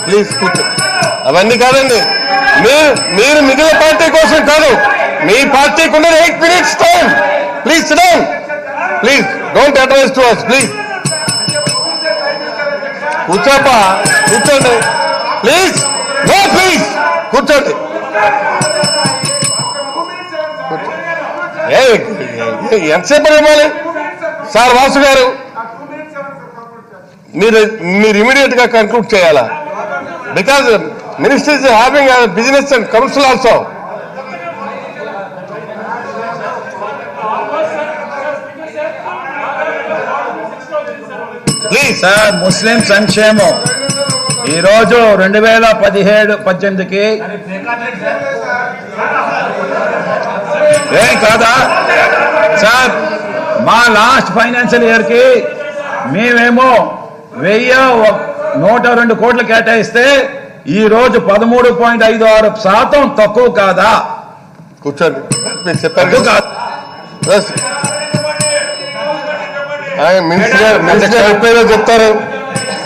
Please కూర్చో. అవన్నీ కాదండి, మీరు మిగిలిన పార్టీ కోసం కాదు, మీ పార్టీకి ఉన్నది 8 minutes time. Please sit down. Please don't advise to us. Please కూర్చోపా, కూర్చోండి ప్లీజ్. నో ప్లీజ్ కూర్చోండి. ఎంతసేపు ఇవ్వాలి సార్? వాసు గారు మీరు ఇమీడియట్ గా కన్క్లూడ్ చేయాలా? Because minister is having business and council also. Please sir, Muslim సంక్షేమం ఈరోజు 2017-18కి ఏం కాదా సార్? మా లాస్ట్ ఫైనాన్షియల్ ఇయర్ కి మేమేమో 1,102 కోట్లు కేటాయిస్తే ఈ రోజు 13.56% తక్కువ కాదా? కూర్చోండి, మీరు చెప్పారు కాదు. మినిస్టర్ చెప్పేదో చెప్తారు.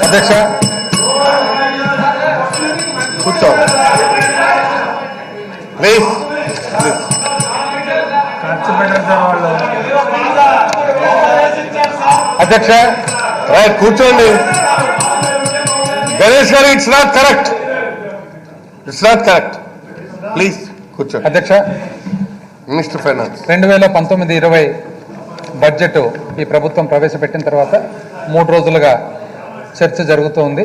అధ్యక్ష కూర్చో ప్లీజ్. అధ్యక్ష రైట్, కూర్చోండి. గణేష్ గారు, it's not correct, it's not correct. Please కూర్చోండి. అధ్యక్ష, మినిస్టర్ ఫైనాన్స్ 2019-20 బడ్జెట్ ఈ ప్రభుత్వం ప్రవేశపెట్టిన తర్వాత 3 రోజులుగా చర్చ జరుగుతోంది.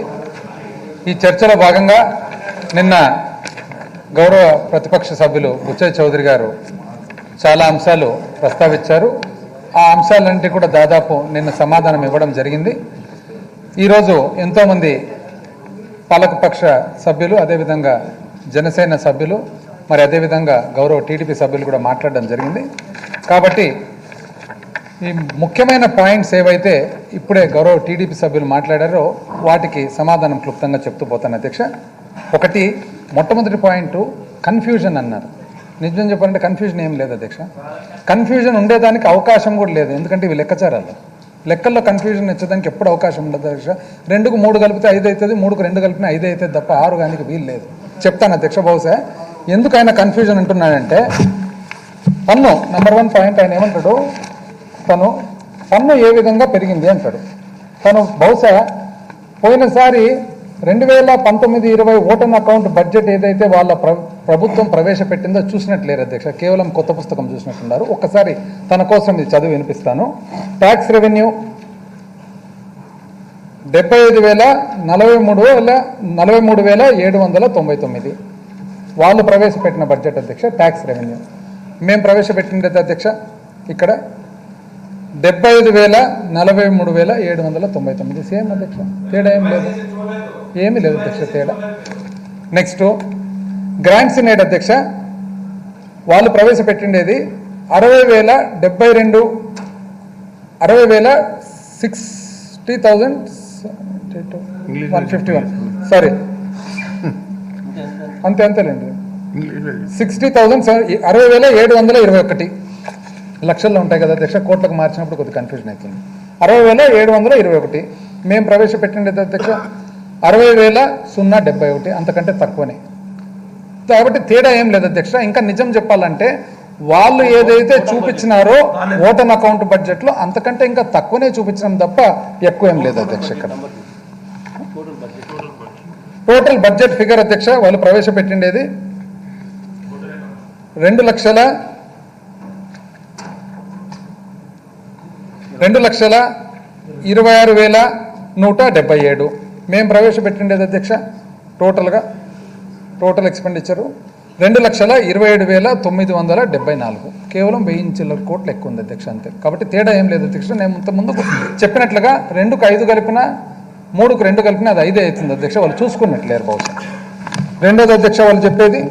ఈ చర్చలో భాగంగా నిన్న గౌరవ ప్రతిపక్ష సభ్యులు బుచ్చయ్య చౌదరి గారు చాలా అంశాలు ప్రస్తావించారు. ఆ అంశాలన్నింటి కూడా దాదాపు నిన్న సమాధానం ఇవ్వడం జరిగింది. ఈరోజు ఎంతోమంది పాలకపక్ష సభ్యులు, అదేవిధంగా జనసేన సభ్యులు, మరి అదేవిధంగా గౌరవ టీడీపీ సభ్యులు కూడా మాట్లాడడం జరిగింది. కాబట్టి ఈ ముఖ్యమైన పాయింట్స్ ఏవైతే ఇప్పుడే గౌరవ టీడీపీ సభ్యులు మాట్లాడారో వాటికి సమాధానం క్లుప్తంగా చెప్తూ పోతాను అధ్యక్ష. ఒకటి, మొట్టమొదటి పాయింట్ కన్ఫ్యూజన్ అన్నారు. నిజం చెప్పాలంటే కన్ఫ్యూజన్ ఏం లేదు అధ్యక్ష. కన్ఫ్యూజన్ ఉండేదానికి అవకాశం కూడా లేదు. ఎందుకంటే ఇవి లెక్కచారాలు. లెక్కల్లో కన్ఫ్యూజన్ వచ్చేదానికి ఎప్పుడు అవకాశం ఉండదు అధ్యక్ష. 2కు 3 కలిపితే 5 అవుతుంది, 3కు 2 కలిపినా 5 అవుతుంది తప్ప 6 కానీ వీలు లేదు. చెప్తాను అధ్యక్ష. బహుశా ఎందుకు ఆయన కన్ఫ్యూజన్ అంటున్నాడంటే, పన్ను నెంబర్ 1 పాయింట్ ఆయన ఏమంటాడు, పన్ను ఏ విధంగా పెరిగింది అంటాడు. తను బహుశా పోయినసారి 2019-20 ఓటన్ అకౌంట్ బడ్జెట్ ఏదైతే వాళ్ళ ప్రభుత్వం ప్రవేశపెట్టిందో చూసినట్లేరు అధ్యక్ష. కేవలం కొత్త పుస్తకం చూసినట్టున్నారు. ఒక్కసారి తన కోసం ఇది చదివి వినిపిస్తాను. ట్యాక్స్ రెవెన్యూ 43,799 వాళ్ళు ప్రవేశపెట్టిన బడ్జెట్ అధ్యక్ష. ట్యాక్స్ రెవెన్యూ మేము ప్రవేశపెట్టినది అధ్యక్ష ఇక్కడ 75,43,799. సేమ్ అధ్యక్ష, తేడా ఏం లేదు, ఏమీ లేదు అధ్యక్ష తేడా. నెక్స్ట్ గ్రాంట్స్ ఇన్ ఎయిడ్ అధ్యక్ష. వాళ్ళు ప్రవేశపెట్టిండేది 60,151. సారీ, అంతేలేండి, 60,721 లక్షల్లో ఉంటాయి కదా అధ్యక్ష. కోట్లకు మార్చినప్పుడు కొద్దిగా కన్ఫ్యూజన్ అవుతుంది. 60,721 మేము ప్రవేశపెట్టిండేది అధ్యక్ష 60,071, అంతకంటే తక్కువనే. కాబట్టి తేడా ఏం లేదు అధ్యక్ష. ఇంకా నిజం చెప్పాలంటే వాళ్ళు ఏదైతే చూపించినారో ఓటన్ అకౌంట్ బడ్జెట్లో అంతకంటే ఇంకా తక్కువనే చూపించడం తప్ప ఎక్కువ ఏం లేదు అధ్యక్ష. ఇక్కడ టోటల్ బడ్జెట్ ఫిగర్ అధ్యక్ష వాళ్ళు ప్రవేశపెట్టిండేది 2,26,177. మేము ప్రవేశపెట్టిండేది అధ్యక్ష టోటల్ ఎక్స్పెండిచరు 2,27,974. కేవలం 1,000 కోట్లు ఎక్కువ ఉంది అధ్యక్ష, అంతే. కాబట్టి తేడా ఏం లేదు అధ్యక్ష. నేను ఇంతకుముందు చెప్పినట్లుగా 2కు 5 కలిపినా 3కు 2 కలిపినా అది 5 అవుతుంది అధ్యక్ష. వాళ్ళు చూసుకున్నట్లేరు బహుశా. రెండోది అధ్యక్ష వాళ్ళు చెప్పేది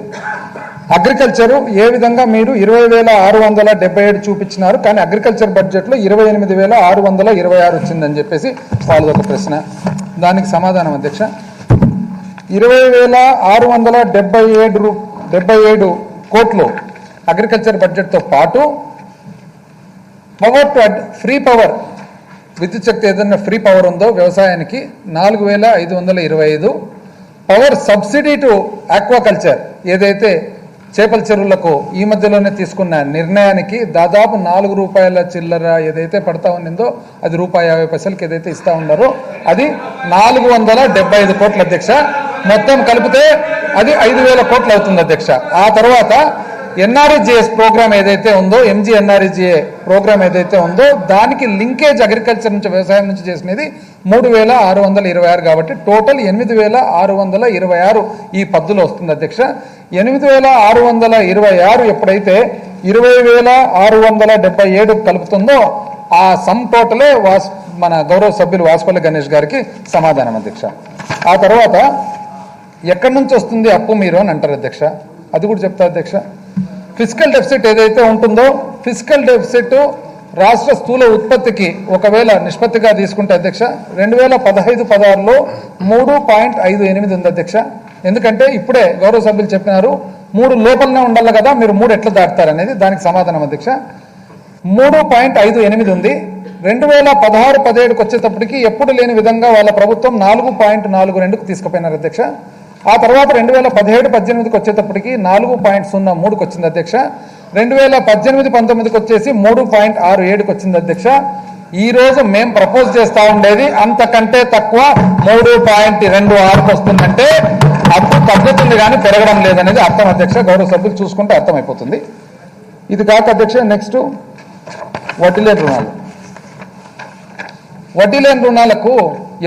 అగ్రికల్చరు ఏ విధంగా మీరు 20,677 చూపించినారు, కానీ అగ్రికల్చర్ బడ్జెట్లో 28,626 వచ్చిందని చెప్పేసి వాళ్ళది ఒక ప్రశ్న. దానికి సమాధానం అధ్యక్ష 20,677 కోట్లు అగ్రికల్చర్ బడ్జెట్తో పాటు ఫ్రీ పవర్ విద్యుత్ శక్తి ఏదైనా ఫ్రీ పవర్ ఉందో వ్యవసాయానికి 4525 పవర్ సబ్సిడీ టు ఆక్వాకల్చర్ ఏదైతే చేపల చెరువులకు ఈ మధ్యలోనే తీసుకున్న నిర్ణయానికి దాదాపు 4 రూపాయల చిల్లర ఏదైతే పడతా ఉన్నిందో అది ₹1.50 ఏదైతే ఇస్తా ఉన్నారో అది 475 కోట్ల అధ్యక్ష. మొత్తం కలిపితే అది 5,000 కోట్లు అవుతుంది అధ్యక్ష. ఆ తర్వాత ఎన్ఆర్ఈజిఎస్ ప్రోగ్రామ్ ఏదైతే ఉందో ఎంజీఎన్ఆర్ఈజిఏ ప్రోగ్రామ్ ఏదైతే ఉందో దానికి లింకేజ్ అగ్రికల్చర్ నుంచి వ్యవసాయం నుంచి చేసినది 3,626 కాబట్టి టోటల్ 8,626 ఈ పద్దులో వస్తుంది అధ్యక్ష. 8,626 ఎప్పుడైతే 20,677 కలుపుతుందో ఆ సమ్ టోటలే మన గౌరవ సభ్యులు వాసుపల్లి గణేష్ గారికి సమాధానం అధ్యక్ష. ఆ తర్వాత ఎక్కడి నుంచి వస్తుంది అప్పు మీరు అని అంటారు అధ్యక్ష. అది కూడా చెప్తా అధ్యక్ష. ఫిజికల్ డెఫిసిట్ ఏదైతే ఉంటుందో ఫిజికల్ డెఫిసిట్ రాష్ట్ర స్థూల ఉత్పత్తికి ఒకవేళ నిష్పత్తిగా తీసుకుంటే అధ్యక్ష 2015-16లో 3.58 ఉంది అధ్యక్ష. ఎందుకంటే ఇప్పుడే గౌరవ సభ్యులు చెప్పినారు 3 లోపలనే ఉండాలి కదా, మీరు 3 ఎట్లా దాటుతారనేది దానికి సమాధానం అధ్యక్ష. 3.58 ఉంది. 2016-17కి వచ్చేటప్పటికి ఎప్పుడు లేని విధంగా వాళ్ళ ప్రభుత్వం 4.42కు తీసుకుపోయినారు అధ్యక్ష. ఆ తర్వాత 2017-18కి వచ్చేటప్పటికి 4.03కి వచ్చింది అధ్యక్ష. 2018-19కి వచ్చేసి 3.67కి వచ్చింది అధ్యక్ష. ఈ రోజు మేము ప్రపోజ్ చేస్తా ఉండేది అంతకంటే తక్కువ 3.26కి వస్తుందంటే అప్పు తగ్గుతుంది కానీ పెరగడం లేదనేది అర్థం అధ్యక్ష. గౌరవ సభ్యులు చూసుకుంటే అర్థమైపోతుంది. ఇది కాక అధ్యక్ష నెక్స్ట్ వడ్డీ లేని రుణాలు. వడ్డీ లేని రుణాలకు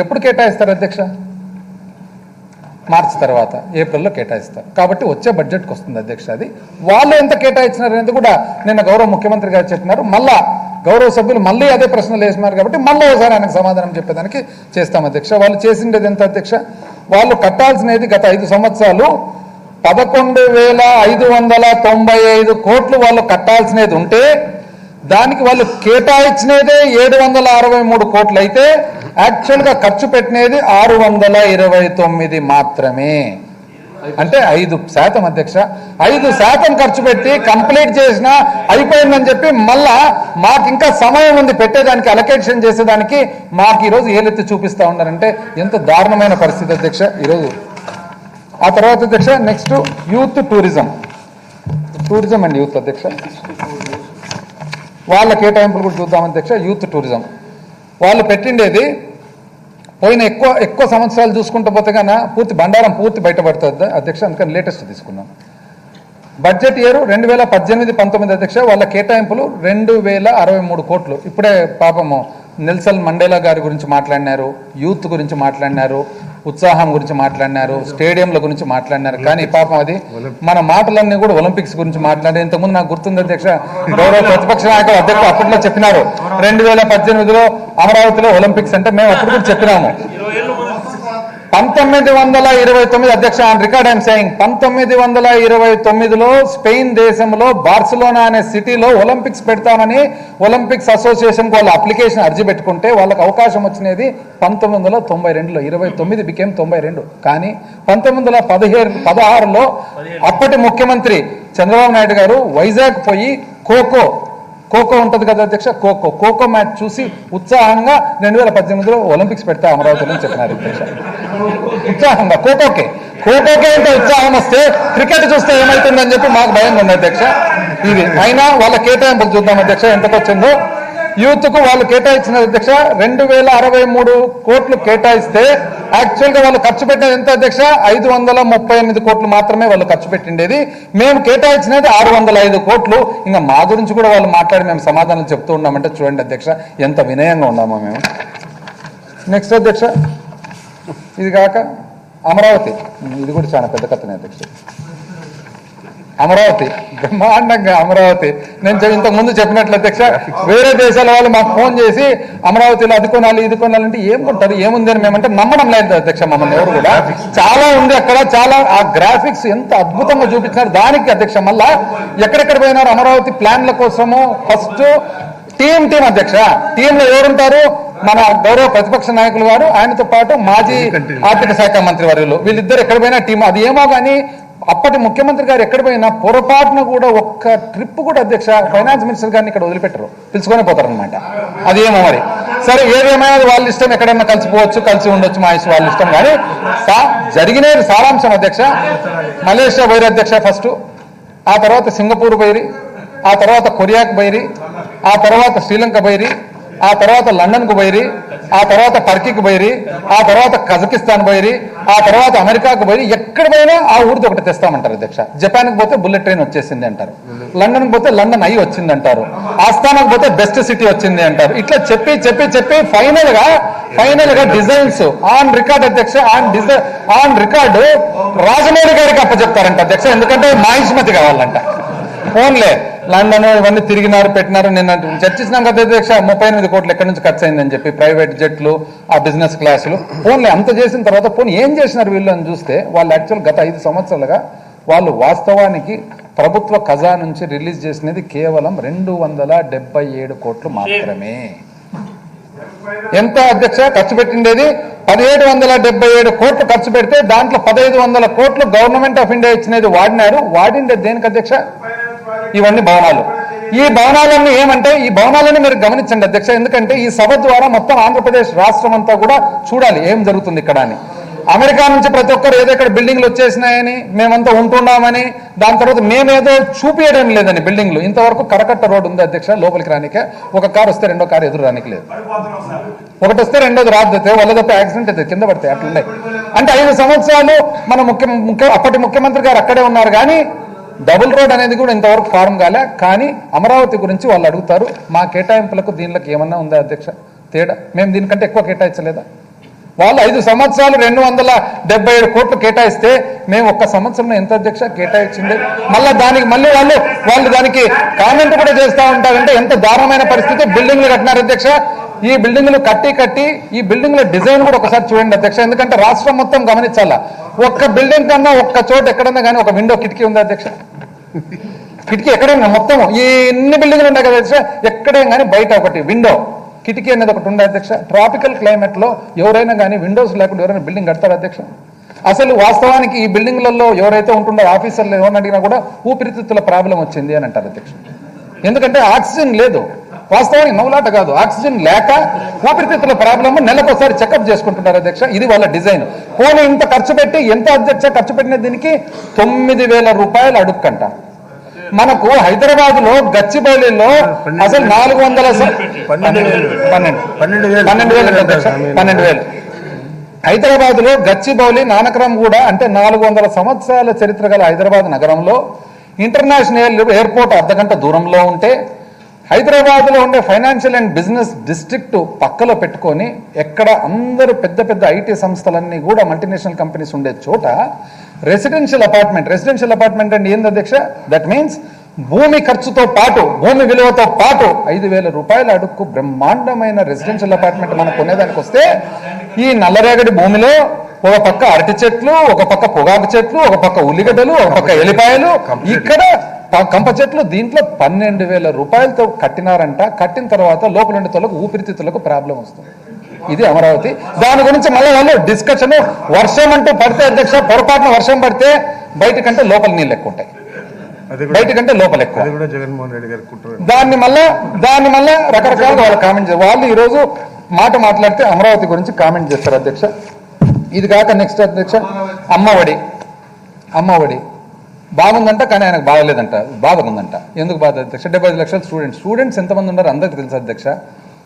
ఎప్పుడు కేటాయిస్తారు అధ్యక్ష? మార్చి తర్వాత ఏప్రిల్లో కేటాయిస్తారు కాబట్టి వచ్చే బడ్జెట్కి వస్తుంది అధ్యక్ష. అది వాళ్ళు ఎంత కేటాయించినారు అనేది కూడా నిన్న గౌరవ ముఖ్యమంత్రి గారు చెప్పినారు. మళ్ళా గౌరవ సభ్యులు మళ్ళీ అదే ప్రశ్నలు వేసినారు కాబట్టి మళ్ళీ ఒకసారి ఆయనకు సమాధానం చెప్పేదానికి చేస్తాం అధ్యక్ష. వాళ్ళు చేసిండేది ఎంత అధ్యక్ష? వాళ్ళు కట్టాల్సినది గత 5 సంవత్సరాలు 11,595 కోట్లు వాళ్ళు కట్టాల్సినది ఉంటే దానికి వాళ్ళు కేటాయించినదే 763 కోట్లు అయితే యాక్చువల్గా ఖర్చు పెట్టినది 629 మాత్రమే. అంటే 5% అధ్యక్ష. 5% ఖర్చు పెట్టి కంప్లీట్ చేసినా అయిపోయిందని చెప్పి మళ్ళా మాకు ఇంకా సమయం ఉంది పెట్టేదానికి, అలొకేషన్ చేసేదానికి మాకు ఈరోజు ఏలెత్తి చూపిస్తా ఉన్నారంటే ఎంత దారుణమైన పరిస్థితి అధ్యక్ష ఈరోజు. ఆ తర్వాత అధ్యక్ష next youth tourism and youth అధ్యక్ష. వాళ్ళ కేటాయింపులు కూడా చూద్దాం అధ్యక్ష. యూత్ టూరిజం వాళ్ళు పెట్టిండేది పోయిన ఎక్కువ సంవత్సరాలు చూసుకుంటూ పోతే కన్నా పూర్తి బండారం పూర్తి బయటపడుతుంది అధ్యక్ష. అందుకని లేటెస్ట్ తీసుకున్నాం. బడ్జెట్ ఇయర్ 2018-19 అధ్యక్ష వాళ్ళ కేటాయింపులు 2,063 కోట్లు. ఇప్పుడే పాపము నెల్సన్ మండేలా గారి గురించి మాట్లాడినారు, యూత్ గురించి మాట్లాడినారు, ఉత్సాహం గురించి మాట్లాడినారు, స్టేడియంల గురించి మాట్లాడినారు. కానీ పాపం అది మన మాటలన్నీ కూడా ఒలింపిక్స్ గురించి మాట్లాడారు. ఇంతకుముందు నాకు గుర్తుంది అధ్యక్ష, గౌరవ ప్రతిపక్ష నాయకులు అధ్యక్షులు అప్పట్లో చెప్పినారు 2018లో అమరావతిలో ఒలింపిక్స్ అంటే మేము అప్పుడు కూడా చెప్పినాము. 1929 అధ్యక్ష ఆన్ రికార్డ్ ఐఎమ్ సెయింగ్ 1929లో స్పెయిన్ దేశంలో బార్సిలోనా అనే సిటీలో ఒలింపిక్స్ పెడతామని ఒలింపిక్స్ అసోసియేషన్ వాళ్ళు అప్లికేషన్ అర్జీ పెట్టుకుంటే వాళ్ళకి అవకాశం వచ్చినది 1992లో. 29 బికేమ్ 92. కానీ 1916లో అప్పటి ముఖ్యమంత్రి చంద్రబాబు నాయుడు గారు వైజాగ్ పోయి ఖోఖో ఉంటుంది కదా అధ్యక్ష, ఖోఖో మ్యాచ్ చూసి ఉత్సాహంగా 2018లో ఒలింపిక్స్ పెడతా అమరావతిలో చెప్పినారు అధ్యక్ష. ఉత్సాహంగా ఖోఖోకే అంటే ఉత్సాహం వస్తే క్రికెట్ చూస్తే ఏమవుతుందని చెప్పి మాకు భయం ఉంది అధ్యక్ష. ఇది అయినా వాళ్ళ కేటాయింపులు చూద్దాం అధ్యక్ష ఎంతకు వచ్చిందో. యూత్కు వాళ్ళు కేటాయించిన అధ్యక్ష 2,063 కోట్లు కేటాయిస్తే యాక్చువల్గా వాళ్ళు ఖర్చు పెట్టినది ఎంత అధ్యక్ష? 538 కోట్లు మాత్రమే వాళ్ళు ఖర్చు పెట్టిండేది. మేము కేటాయించినది 605 కోట్లు. ఇంకా మా గురించి కూడా వాళ్ళు మాట్లాడి మేము సమాధానం చెప్తూ ఉన్నామంటే చూడండి అధ్యక్ష ఎంత వినయంగా ఉన్నామో మేము. నెక్స్ట్ అధ్యక్ష ఇది కాక అమరావతి, ఇది కూడా చాలా పెద్ద కథనే అధ్యక్ష. అమరావతి బ్రహ్మాండంగా అమరావతి నేను ఇంతకు ముందు చెప్పినట్లు అధ్యక్ష వేరే దేశాల వాళ్ళు మాకు ఫోన్ చేసి అమరావతిలో అది కొనాలి ఇది కొనాలంటే ఏం కొంటారు ఏముంది అని మేమంటే నమ్మడం లేదు అధ్యక్ష మమ్మల్ని ఎవరు కూడా. చాలా ఉంది అక్కడ, చాలా ఆ గ్రాఫిక్స్ ఎంత అద్భుతంగా చూపించినారు. దానికి అధ్యక్ష మళ్ళా ఎక్కడెక్కడ పోయినారు అమరావతి ప్లాన్ల కోసము. ఫస్ట్ టీం అధ్యక్ష, టీంలో ఎవరుంటారు? మన గౌరవ ప్రతిపక్ష నాయకులు గారు, ఆయనతో పాటు మాజీ ఆర్థిక శాఖ మంత్రి వర్యులు, వీళ్ళిద్దరు ఎక్కడ పోయినా టీం. అది ఏమో కానీ అప్పటి ముఖ్యమంత్రి గారు ఎక్కడ పోయినా పొరపాటున కూడా ఒక్క ట్రిప్ కూడా అధ్యక్ష ఫైనాన్స్ మినిస్టర్ గారిని ఇక్కడ వదిలిపెట్టరు, పిలుచుకొని పోతారు అనమాట. అది ఏమో మరి సరే ఏదేమైనా వాళ్ళ ఇష్టం, ఎక్కడన్నా కలిసిపోవచ్చు, కలిసి ఉండొచ్చు, మా ఇష్టం వాళ్ళ ఇష్టం. కానీ జరిగినది సారాంశం అధ్యక్ష, మలేషియా బైరి అధ్యక్ష ఫస్ట్, ఆ తర్వాత సింగపూర్ బైరి, ఆ తర్వాత కొరియాకు బైరి, ఆ తర్వాత శ్రీలంక బైరి, ఆ తర్వాత లండన్కు బైరి, ఆ తర్వాత టర్కీకి బైరి, ఆ తర్వాత కజకిస్తాన్ బైరి, ఆ తర్వాత అమెరికాకు బైరి. ఎక్కడ పోయినా ఆ ఊరితో ఒకటి తెస్తామంటారు అధ్యక్ష. జపాన్కి పోతే బుల్లెట్ ట్రైన్ వచ్చేసింది అంటారు, లండన్కి పోతే లండన్ ఐ వచ్చింది అంటారు, ఆస్థానాకు పోతే బెస్ట్ సిటీ వచ్చింది అంటారు. ఇట్లా చెప్పి చెప్పి చెప్పి ఫైనల్ గా డిజైన్స్ ఆన్ రికార్డ్ అధ్యక్ష, ఆన్ రికార్డు రాజమౌళి గారికి అప్పచెప్తారంట అధ్యక్ష. ఎందుకంటే మాహిష్మతి కావాలంట. ఫోన్లే లండన్ ఇవన్నీ తిరిగినారు, పెట్టినారు. నిన్న చర్చించినాం కదా అధ్యక్ష, 38 కోట్లు ఎక్కడి నుంచి ఖర్చు అయిందని చెప్పి, ప్రైవేట్ జట్లు, ఆ బిజినెస్ క్లాసులు. ఫోన్లే అంత చేసిన తర్వాత ఫోన్ ఏం చేసినారు వీళ్ళు అని చూస్తే, వాళ్ళు యాక్చువల్ గత 5 సంవత్సరాలుగా వాళ్ళు వాస్తవానికి ప్రభుత్వ ఖజా నుంచి రిలీజ్ చేసినది కేవలం 277 కోట్లు మాత్రమే. ఎంత అధ్యక్ష ఖర్చు పెట్టిండేది? 1777 కోట్లు ఖర్చు పెడితే దాంట్లో 1500 కోట్లు గవర్నమెంట్ ఆఫ్ ఇండియా ఇచ్చినది వాడినారు. వాడిండేది దేనికి అధ్యక్ష? ఇవన్నీ భవనాలు. ఈ భవనాలన్నీ ఏమంటే, ఈ భవనాలని మీరు గమనించండి అధ్యక్ష, ఎందుకంటే ఈ సభ ద్వారా మొత్తం ఆంధ్రప్రదేశ్ రాష్ట్రం అంతా కూడా చూడాలి ఏం జరుగుతుంది ఇక్కడ అని. అమెరికా నుంచి ప్రతి ఒక్కరు ఏదో ఇక్కడ బిల్డింగ్లు వచ్చేసినాయని, మేమంతా ఉంటున్నామని, దాని తర్వాత మేమేదో చూపించడం లేదని బిల్డింగ్లు. ఇంతవరకు కరకట్ట రోడ్డు ఉంది అధ్యక్ష, లోపలికి రానికే. ఒక కారు వస్తే రెండో కారు ఎదురు రానికి లేదు, ఒకటి వస్తే రెండోది రాకపోతే వాళ్ళ తప్ప యాక్సిడెంట్ అయితే కింద పడితే అట్లున్నాయి. అంటే 5 సంవత్సరాలు మన అప్పటి ముఖ్యమంత్రి గారు అక్కడే ఉన్నారు, కానీ డబుల్ రోడ్ అనేది కూడా ఇంతవరకు ఫారం కాలే. కానీ అమరావతి గురించి వాళ్ళు అడుగుతారు, మా కేటాయింపులకు దీనికి ఏమన్నా ఉందా అధ్యక్ష తేడా? మేము దీనికంటే ఎక్కువ కేటాయించలేదా? వాళ్ళు 5 సంవత్సరాలు 277 కోట్లు కేటాయిస్తే మేము ఒక్క సంవత్సరం ఎంత అధ్యక్ష కేటాయించింది? మళ్ళీ వాళ్ళు దానికి కామెంట్ కూడా చేస్తూ ఉంటారంటే ఎంత దారుణమైన పరిస్థితి. బిల్డింగ్లు కట్టినారు అధ్యక్ష. ఈ బిల్డింగ్లు కట్టి ఈ బిల్డింగ్ల డిజైన్ కూడా ఒకసారి చూడండి అధ్యక్ష, ఎందుకంటే రాష్ట్రం మొత్తం గమనించాలా. ఒక్క బిల్డింగ్ కన్నా ఒక్క చోట ఎక్కడన్నా కానీ ఒక విండో కిటికీ ఉంది అధ్యక్ష? కిటికీ ఎక్కడైనా మొత్తం ఈ ఎన్ని బిల్డింగ్లు ఉన్నాయి కదా అధ్యక్ష, ఎక్కడైనా కానీ బయట ఒకటి విండో కిటికీ అనేది ఒకటి ఉండే అధ్యక్ష. ట్రాపికల్ క్లైమేట్ లో ఎవరైనా కానీ విండోస్ లేకుండా ఎవరైనా బిల్డింగ్ కడతారు అధ్యక్ష? అసలు వాస్తవానికి ఈ బిల్డింగ్లలో ఎవరైతే ఉంటుండో ఆఫీసర్లు ఎవరిని అడిగినా కూడా ఊపిరితిత్తుల ప్రాబ్లం వచ్చింది అని అంటారు అధ్యక్ష. ఎందుకంటే ఆక్సిజన్ లేదు. వాస్తవానికి నవ్వులాట కాదు, ఆక్సిజన్ లేక ఊపిరితిత్తుల ప్రాబ్లమ్ నెలకోసారి చెకప్ చేసుకుంటున్నారు అధ్యక్ష. ఇది వాళ్ళ డిజైన్. పోనీ ఇంత ఖర్చు పెట్టి ఎంత అధ్యక్ష ఖర్చు పెట్టిన దీనికి? 9,000 రూపాయలు అడుక్కంట. మనకు హైదరాబాద్ లో గచ్చిబౌలిలో అసలు 12,000 హైదరాబాద్ లో గచ్చిబౌలి నానక్రమ్ కూడా, అంటే 400 సంవత్సరాల చరిత్ర గల హైదరాబాద్ నగరంలో ఇంటర్నేషనల్ ఎయిర్పోర్ట్ అర్ధగంట దూరంలో ఉంటే, హైదరాబాద్ లో ఉండే ఫైనాన్షియల్ అండ్ బిజినెస్ డిస్ట్రిక్ట్ పక్కలో పెట్టుకొని, ఎక్కడ అందరూ పెద్ద పెద్ద ఐటీ సంస్థలన్నీ కూడా మల్టీనేషనల్ కంపెనీస్ ఉండే చోట రెసిడెన్షియల్ అపార్ట్మెంట్ అంటే ఏంది అధ్యక్ష? దట్ మీన్స్ భూమి ఖర్చుతో పాటు, భూమి విలువతో పాటు 5,000 రూపాయల అడుక్కు బ్రహ్మాండమైన రెసిడెన్షియల్ అపార్ట్మెంట్ మనం కొనేదానికి వస్తే, ఈ నల్లరేగడి భూమిలో ఒక పక్క అరటి చెట్లు, ఒక పక్క పొగాకు చెట్లు, ఒక పక్క ఉల్లిగడ్డలు, ఒక పక్క ఎలిపాయలు, ఇక్కడ కంప చెట్లు, దీంట్లో 12,000 రూపాయలతో కట్టినారంట. కట్టిన తర్వాత లోపల ఉండే తోలకు ఊపిరితిత్తులకు ప్రాబ్లం వస్తుంది. ఇది అమరావతి. దాని గురించి మళ్ళీ వాళ్ళు డిస్కషన్. వర్షం అంటూ పడితే అధ్యక్ష, పొరపాటున వర్షం పడితే బయట కంటే లోపల నీళ్ళు ఎక్కువ ఉంటాయి, బయట కంటే లోపల ఎక్కువ. జగన్మోహన్ రెడ్డి గారు దాన్ని మళ్ళా రకరకాలుగా వాళ్ళు కామెంట్ చేస్తారు. వాళ్ళు ఈరోజు మాట్లాడితే అమరావతి గురించి కామెంట్ చేస్తారు అధ్యక్ష. ఇది కాక నెక్స్ట్ అధ్యక్ష, అమ్మఒడి బాగుందంట, కానీ ఆయనకు బాగలేదంట. బాగుందంట. ఎందుకు బాధ అధ్యక్ష? 75 లక్షల స్టూడెంట్స్ ఎంతమంది ఉన్నారు అందరికి తెలుసు అధ్యక్ష.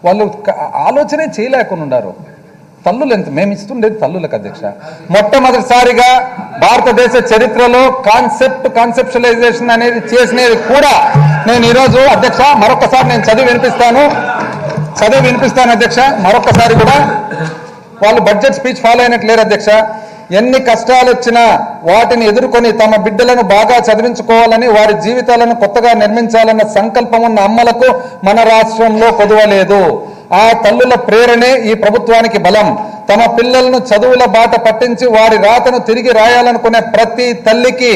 వాళ్ళు ఆలోచనే చేయలేకుండా ఉన్నారు. తల్లులు ఎంత మేము ఇస్తుండేది తల్లులకు అధ్యక్ష. మొట్టమొదటిసారిగా భారతదేశ చరిత్రలో కాన్సెప్చువలైజేషన్ అనేది చేసినది కూడా నేను ఈరోజు అధ్యక్ష మరొకసారి నేను చదివి వినిపిస్తాను అధ్యక్ష. మరొకసారి కూడా వాళ్ళు బడ్జెట్ స్పీచ్ ఫాలో అయినట్టు లేరు అధ్యక్ష. ఎన్ని కష్టాలు వచ్చినా వాటిని ఎదుర్కొని తమ బిడ్డలను బాగా చదివించుకోవాలని, వారి జీవితాలను కొత్తగా నిర్మించాలన్న సంకల్పం ఉన్న అమ్మలకు మన రాష్ట్రంలో కొదవలేదు. ఆ తల్లుల ప్రేరణే ఈ ప్రభుత్వానికి బలం. తమ పిల్లలను చదువుల బాట పట్టించి వారి రాతను తిరిగి రాయాలనుకునే ప్రతి తల్లికి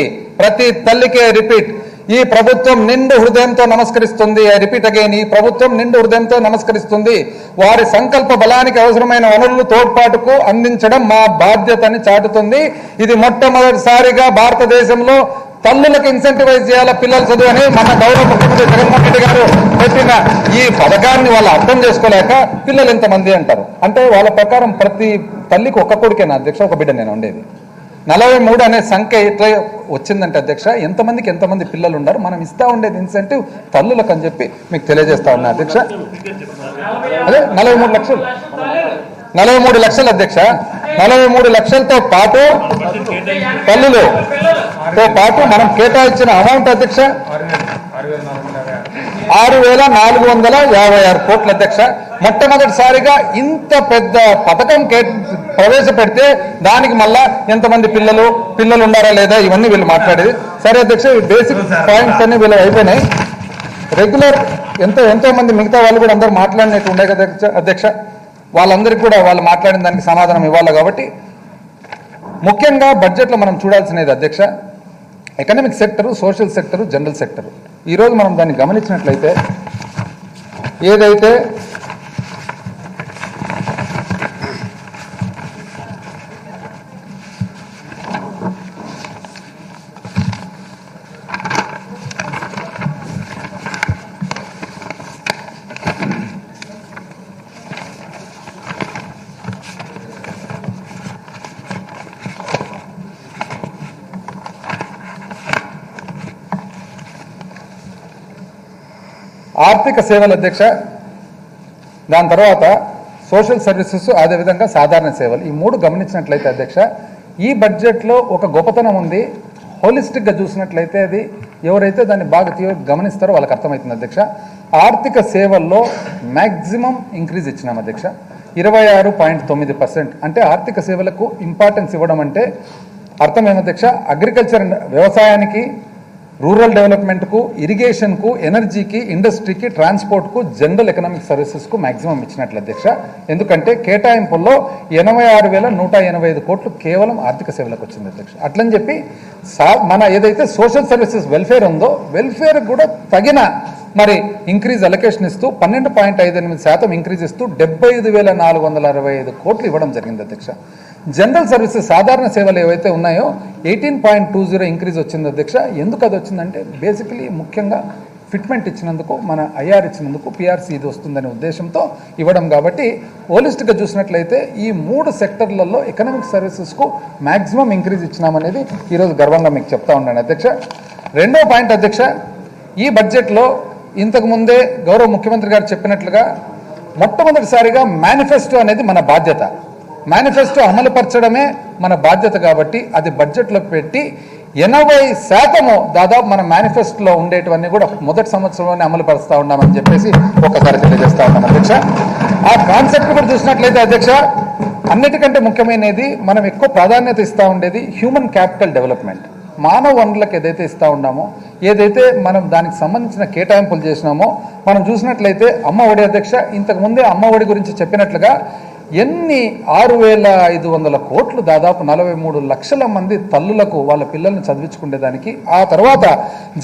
రిపీట్, ఈ ప్రభుత్వం నిండు హృదయంతో నమస్కరిస్తుంది. ఐ రిపీట్ అగైన్, ఈ ప్రభుత్వం నిండు హృదయంతో నమస్కరిస్తుంది. వారి సంకల్ప బలానికి అవసరమైన వనరులు తోడ్పాటుకు అందించడం మా బాధ్యతని చాటుతుంది. ఇది మొట్టమొదటిసారిగా భారతదేశంలో తల్లులకు ఇన్సెంటివైజ్ చేయాలా పిల్లలు చదువు అని మన గౌరవ ముఖ్యమంత్రి జగన్మోహన్ రెడ్డి గారు పెట్టిన ఈ పథకాన్ని వాళ్ళు అర్థం చేసుకోలేక పిల్లలు ఎంతమంది అంటారు. అంటే వాళ్ళ ప్రకారం ప్రతి తల్లికి ఒక్క కొడుకేనా అధ్యక్ష, ఒక బిడ్డ నేను ఉండేది. 43 అనే సంఖ్య ఇట్లా వచ్చిందంటే అధ్యక్ష ఎంతమంది పిల్లలు ఉన్నారు. మనం ఇస్తా ఉండేది ఇన్సెంటివ్ తల్లులకు అని చెప్పి మీకు తెలియజేస్తా ఉన్నా అధ్యక్ష. అదే 43 లక్షలు 43 లక్షలు అధ్యక్ష. 43 లక్షలతో పాటు తల్లులతో పాటు మనం కేటాయించిన అమౌంట్ అధ్యక్ష 6,456 కోట్ల అధ్యక్ష. మొట్టమొదటిసారిగా ఇంత పెద్ద పథకం ప్రవేశపెడితే దానికి మళ్ళా ఎంతమంది పిల్లలు ఉన్నారా లేదా ఇవన్నీ వీళ్ళు మాట్లాడేది. సరే అధ్యక్ష, ఈ బేసిక్ పాయింట్స్ అన్ని వీళ్ళు అయిపోయినాయి. రెగ్యులర్ ఎంతో మంది మిగతా వాళ్ళు కూడా అందరూ మాట్లాడినట్టు ఉండే కదా అధ్యక్ష. వాళ్ళందరికీ కూడా వాళ్ళు మాట్లాడిన దానికి సమాధానం ఇవ్వాలి. కాబట్టి ముఖ్యంగా బడ్జెట్లో మనం చూడాల్సినది అధ్యక్ష economic sector, social sector, general sector. ఈరోజు మనం దాన్ని గమనించినట్లయితే ఏదైతే ఆర్థిక సేవల అధ్యక్ష, దాని తర్వాత సోషల్ సర్వీసెస్, అదేవిధంగా సాధారణ సేవలు, ఈ మూడు గమనించినట్లయితే అధ్యక్ష ఈ బడ్జెట్లో ఒక గొప్పతనం ఉంది. హోలిస్టిక్గా చూసినట్లయితే అది ఎవరైతే దాన్ని బాగా గమనిస్తారో వాళ్ళకి అర్థమవుతుంది అధ్యక్ష. ఆర్థిక సేవల్లో మ్యాక్సిమం ఇంక్రీజ్ ఇచ్చినాం అధ్యక్ష, 26.9%. అంటే ఆర్థిక సేవలకు ఇంపార్టెన్స్ ఇవ్వడం అంటే అర్థం ఏమధ్యక్ష, అగ్రికల్చర్ వ్యవసాయానికి, రూరల్ డెవలప్మెంట్కు, ఇరిగేషన్కు, ఎనర్జీకి, ఇండస్ట్రీకి, ట్రాన్స్పోర్ట్కు, జనరల్ ఎకనామిక్ సర్వీసెస్కు మ్యాక్సిమం ఇచ్చినట్లు అధ్యక్ష. ఎందుకంటే కేటాయింపుల్లో 86,185 కోట్లు కేవలం ఆర్థిక సేవలకు వచ్చింది అధ్యక్ష. అట్లని చెప్పి మన ఏదైతే సోషల్ సర్వీసెస్ వెల్ఫేర్ ఉందో వెల్ఫేర్ కూడా తగిన మరి ఇంక్రీజ్ అలొకేషన్ ఇస్తూ 12.58% ఇంక్రీజ్ ఇస్తూ 75,465 కోట్లు ఇవ్వడం జరిగింది అధ్యక్ష. జనరల్ సర్వీసెస్ సాధారణ సేవలు ఏవైతే ఉన్నాయో 18.20 ఇంక్రీజ్ వచ్చింది అధ్యక్ష. ఎందుకు అది వచ్చిందంటే బేసికలీ ముఖ్యంగా ఫిట్మెంట్ ఇచ్చినందుకు, మన ఐఆర్ ఇచ్చినందుకు, పిఆర్సీ ఇది వస్తుందనే ఉద్దేశంతో ఇవ్వడం. కాబట్టి హోలిస్టిక్గా చూసినట్లయితే ఈ 3 సెక్టర్లలో ఎకనామిక్ సర్వీసెస్కు మ్యాక్సిమం ఇంక్రీజ్ ఇచ్చినామనేది ఈరోజు గర్వంగా మీకు చెప్తా ఉన్నాను అధ్యక్ష. రెండో పాయింట్ అధ్యక్ష, ఈ బడ్జెట్లో ఇంతకుముందే గౌరవ ముఖ్యమంత్రి గారు చెప్పినట్లుగా మొట్టమొదటిసారిగా మేనిఫెస్టో అనేది మన బాధ్యత. మేనిఫెస్టో అమలుపరచడమే మన బాధ్యత. కాబట్టి అది బడ్జెట్లో పెట్టి 80% దాదాపు మన మేనిఫెస్టోలో ఉండేటివన్నీ కూడా మొదటి సంవత్సరంలోనే అమలుపరుస్తూ ఉన్నామని చెప్పేసి ఒకసారి తెలియజేస్తా ఉన్నాం అధ్యక్ష. ఆ కాన్సెప్ట్ కూడా చూసినట్లయితే అధ్యక్ష అన్నిటికంటే ముఖ్యమైనది మనం ఎక్కువ ప్రాధాన్యత ఇస్తూ ఉండేది హ్యూమన్ క్యాపిటల్ డెవలప్మెంట్. మానవ వనరులకు ఏదైతే ఇస్తూ ఉన్నామో, ఏదైతే మనం దానికి సంబంధించిన కేటాయింపులు చేసినామో, మనం చూసినట్లయితే అమ్మ ఒడి అధ్యక్ష, ఇంతకుముందే అమ్మ ఒడి గురించి చెప్పినట్లుగా 6,500 కోట్లు దాదాపు 43 లక్షల మంది తల్లులకు వాళ్ళ పిల్లల్ని చదివించుకునేదానికి, ఆ తర్వాత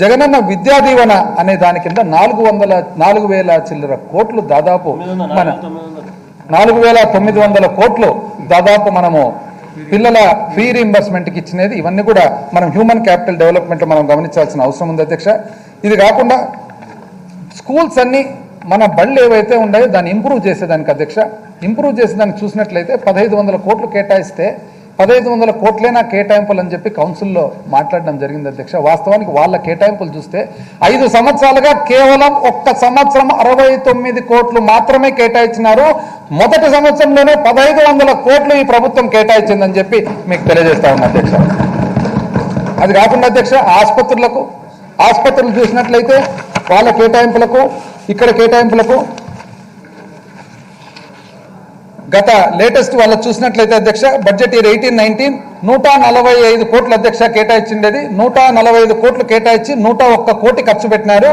జగనన్న విద్యా దీవెన అనే దాని కింద 4,000 చిల్లర కోట్లు దాదాపు మన 4,900 కోట్లు దాదాపు మనము పిల్లల ఫీ రీంబర్స్మెంట్కి ఇచ్చినది. ఇవన్నీ కూడా మనం హ్యూమన్ క్యాపిటల్ డెవలప్మెంట్లో మనం గమనించాల్సిన అవసరం ఉంది అధ్యక్ష. ఇది కాకుండా స్కూల్స్ అన్ని మన బళ్ళు ఏవైతే ఉన్నాయో దాన్ని ఇంప్రూవ్ చేసేదానికి అధ్యక్ష, ఇంప్రూవ్ చేసేదానికి చూసినట్లయితే 1,500 కోట్లు కేటాయిస్తే 1,500 కోట్లేనా కేటాయింపులు అని చెప్పి కౌన్సిల్లో మాట్లాడడం జరిగింది అధ్యక్ష. వాస్తవానికి వాళ్ళ కేటాయింపులు చూస్తే 5 సంవత్సరాలుగా కేవలం ఒక్క సంవత్సరం 69 కోట్లు మాత్రమే కేటాయించినారు. మొదటి సంవత్సరంలోనే 1,500 కోట్లు ఈ ప్రభుత్వం కేటాయించిందని చెప్పి మీకు తెలియజేస్తా ఉన్నా అధ్యక్ష. అది కాకుండా అధ్యక్ష ఆసుపత్రులు చూసినట్లయితే వాళ్ళ కేటాయింపులకు, ఇక్కడ కేటాయింపులకు గత లేటెస్ట్ వాళ్ళ చూసినట్లయితే అధ్యక్ష బడ్జెట్ ఇయర్ 18-19 145 కోట్ల అధ్యక్ష కేటాయించిండేది. 145 కోట్లు కేటాయించి 101 కోటి ఖర్చు పెట్టినారు.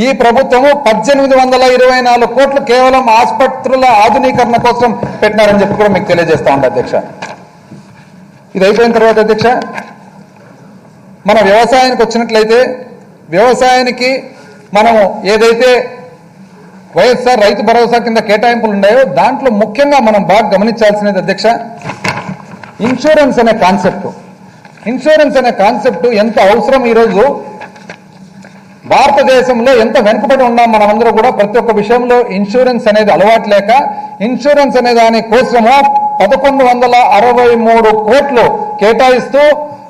ఈ ప్రభుత్వము 1,824 కోట్లు కేవలం ఆసుపత్రుల ఆధునీకరణ కోసం పెట్టినారని చెప్పి కూడా మీకు తెలియజేస్తా ఉండే అధ్యక్ష. ఇది అయిపోయిన తర్వాత అధ్యక్ష మన వ్యవసాయానికి వచ్చినట్లయితే, వ్యవసాయానికి మనము ఏదైతే వైఎస్ఆర్ రైతు భరోసా కింద కేటాయింపులు ఉన్నాయో దాంట్లో ముఖ్యంగా మనం బాగా గమనించాల్సినది అధ్యక్ష ఇన్సూరెన్స్ అనే కాన్సెప్ట్. ఇన్సూరెన్స్ అనే కాన్సెప్ట్ ఎంత అవసరం ఈరోజు భారతదేశంలో ఎంత వెనుకబడి ఉన్నాం మనమందరూ కూడా ప్రతి ఒక్క విషయంలో ఇన్సూరెన్స్ అనేది అలవాటు లేక ఇన్సూరెన్స్ అనే దాని కోసము 1163 కోట్లు కేటాయిస్తూ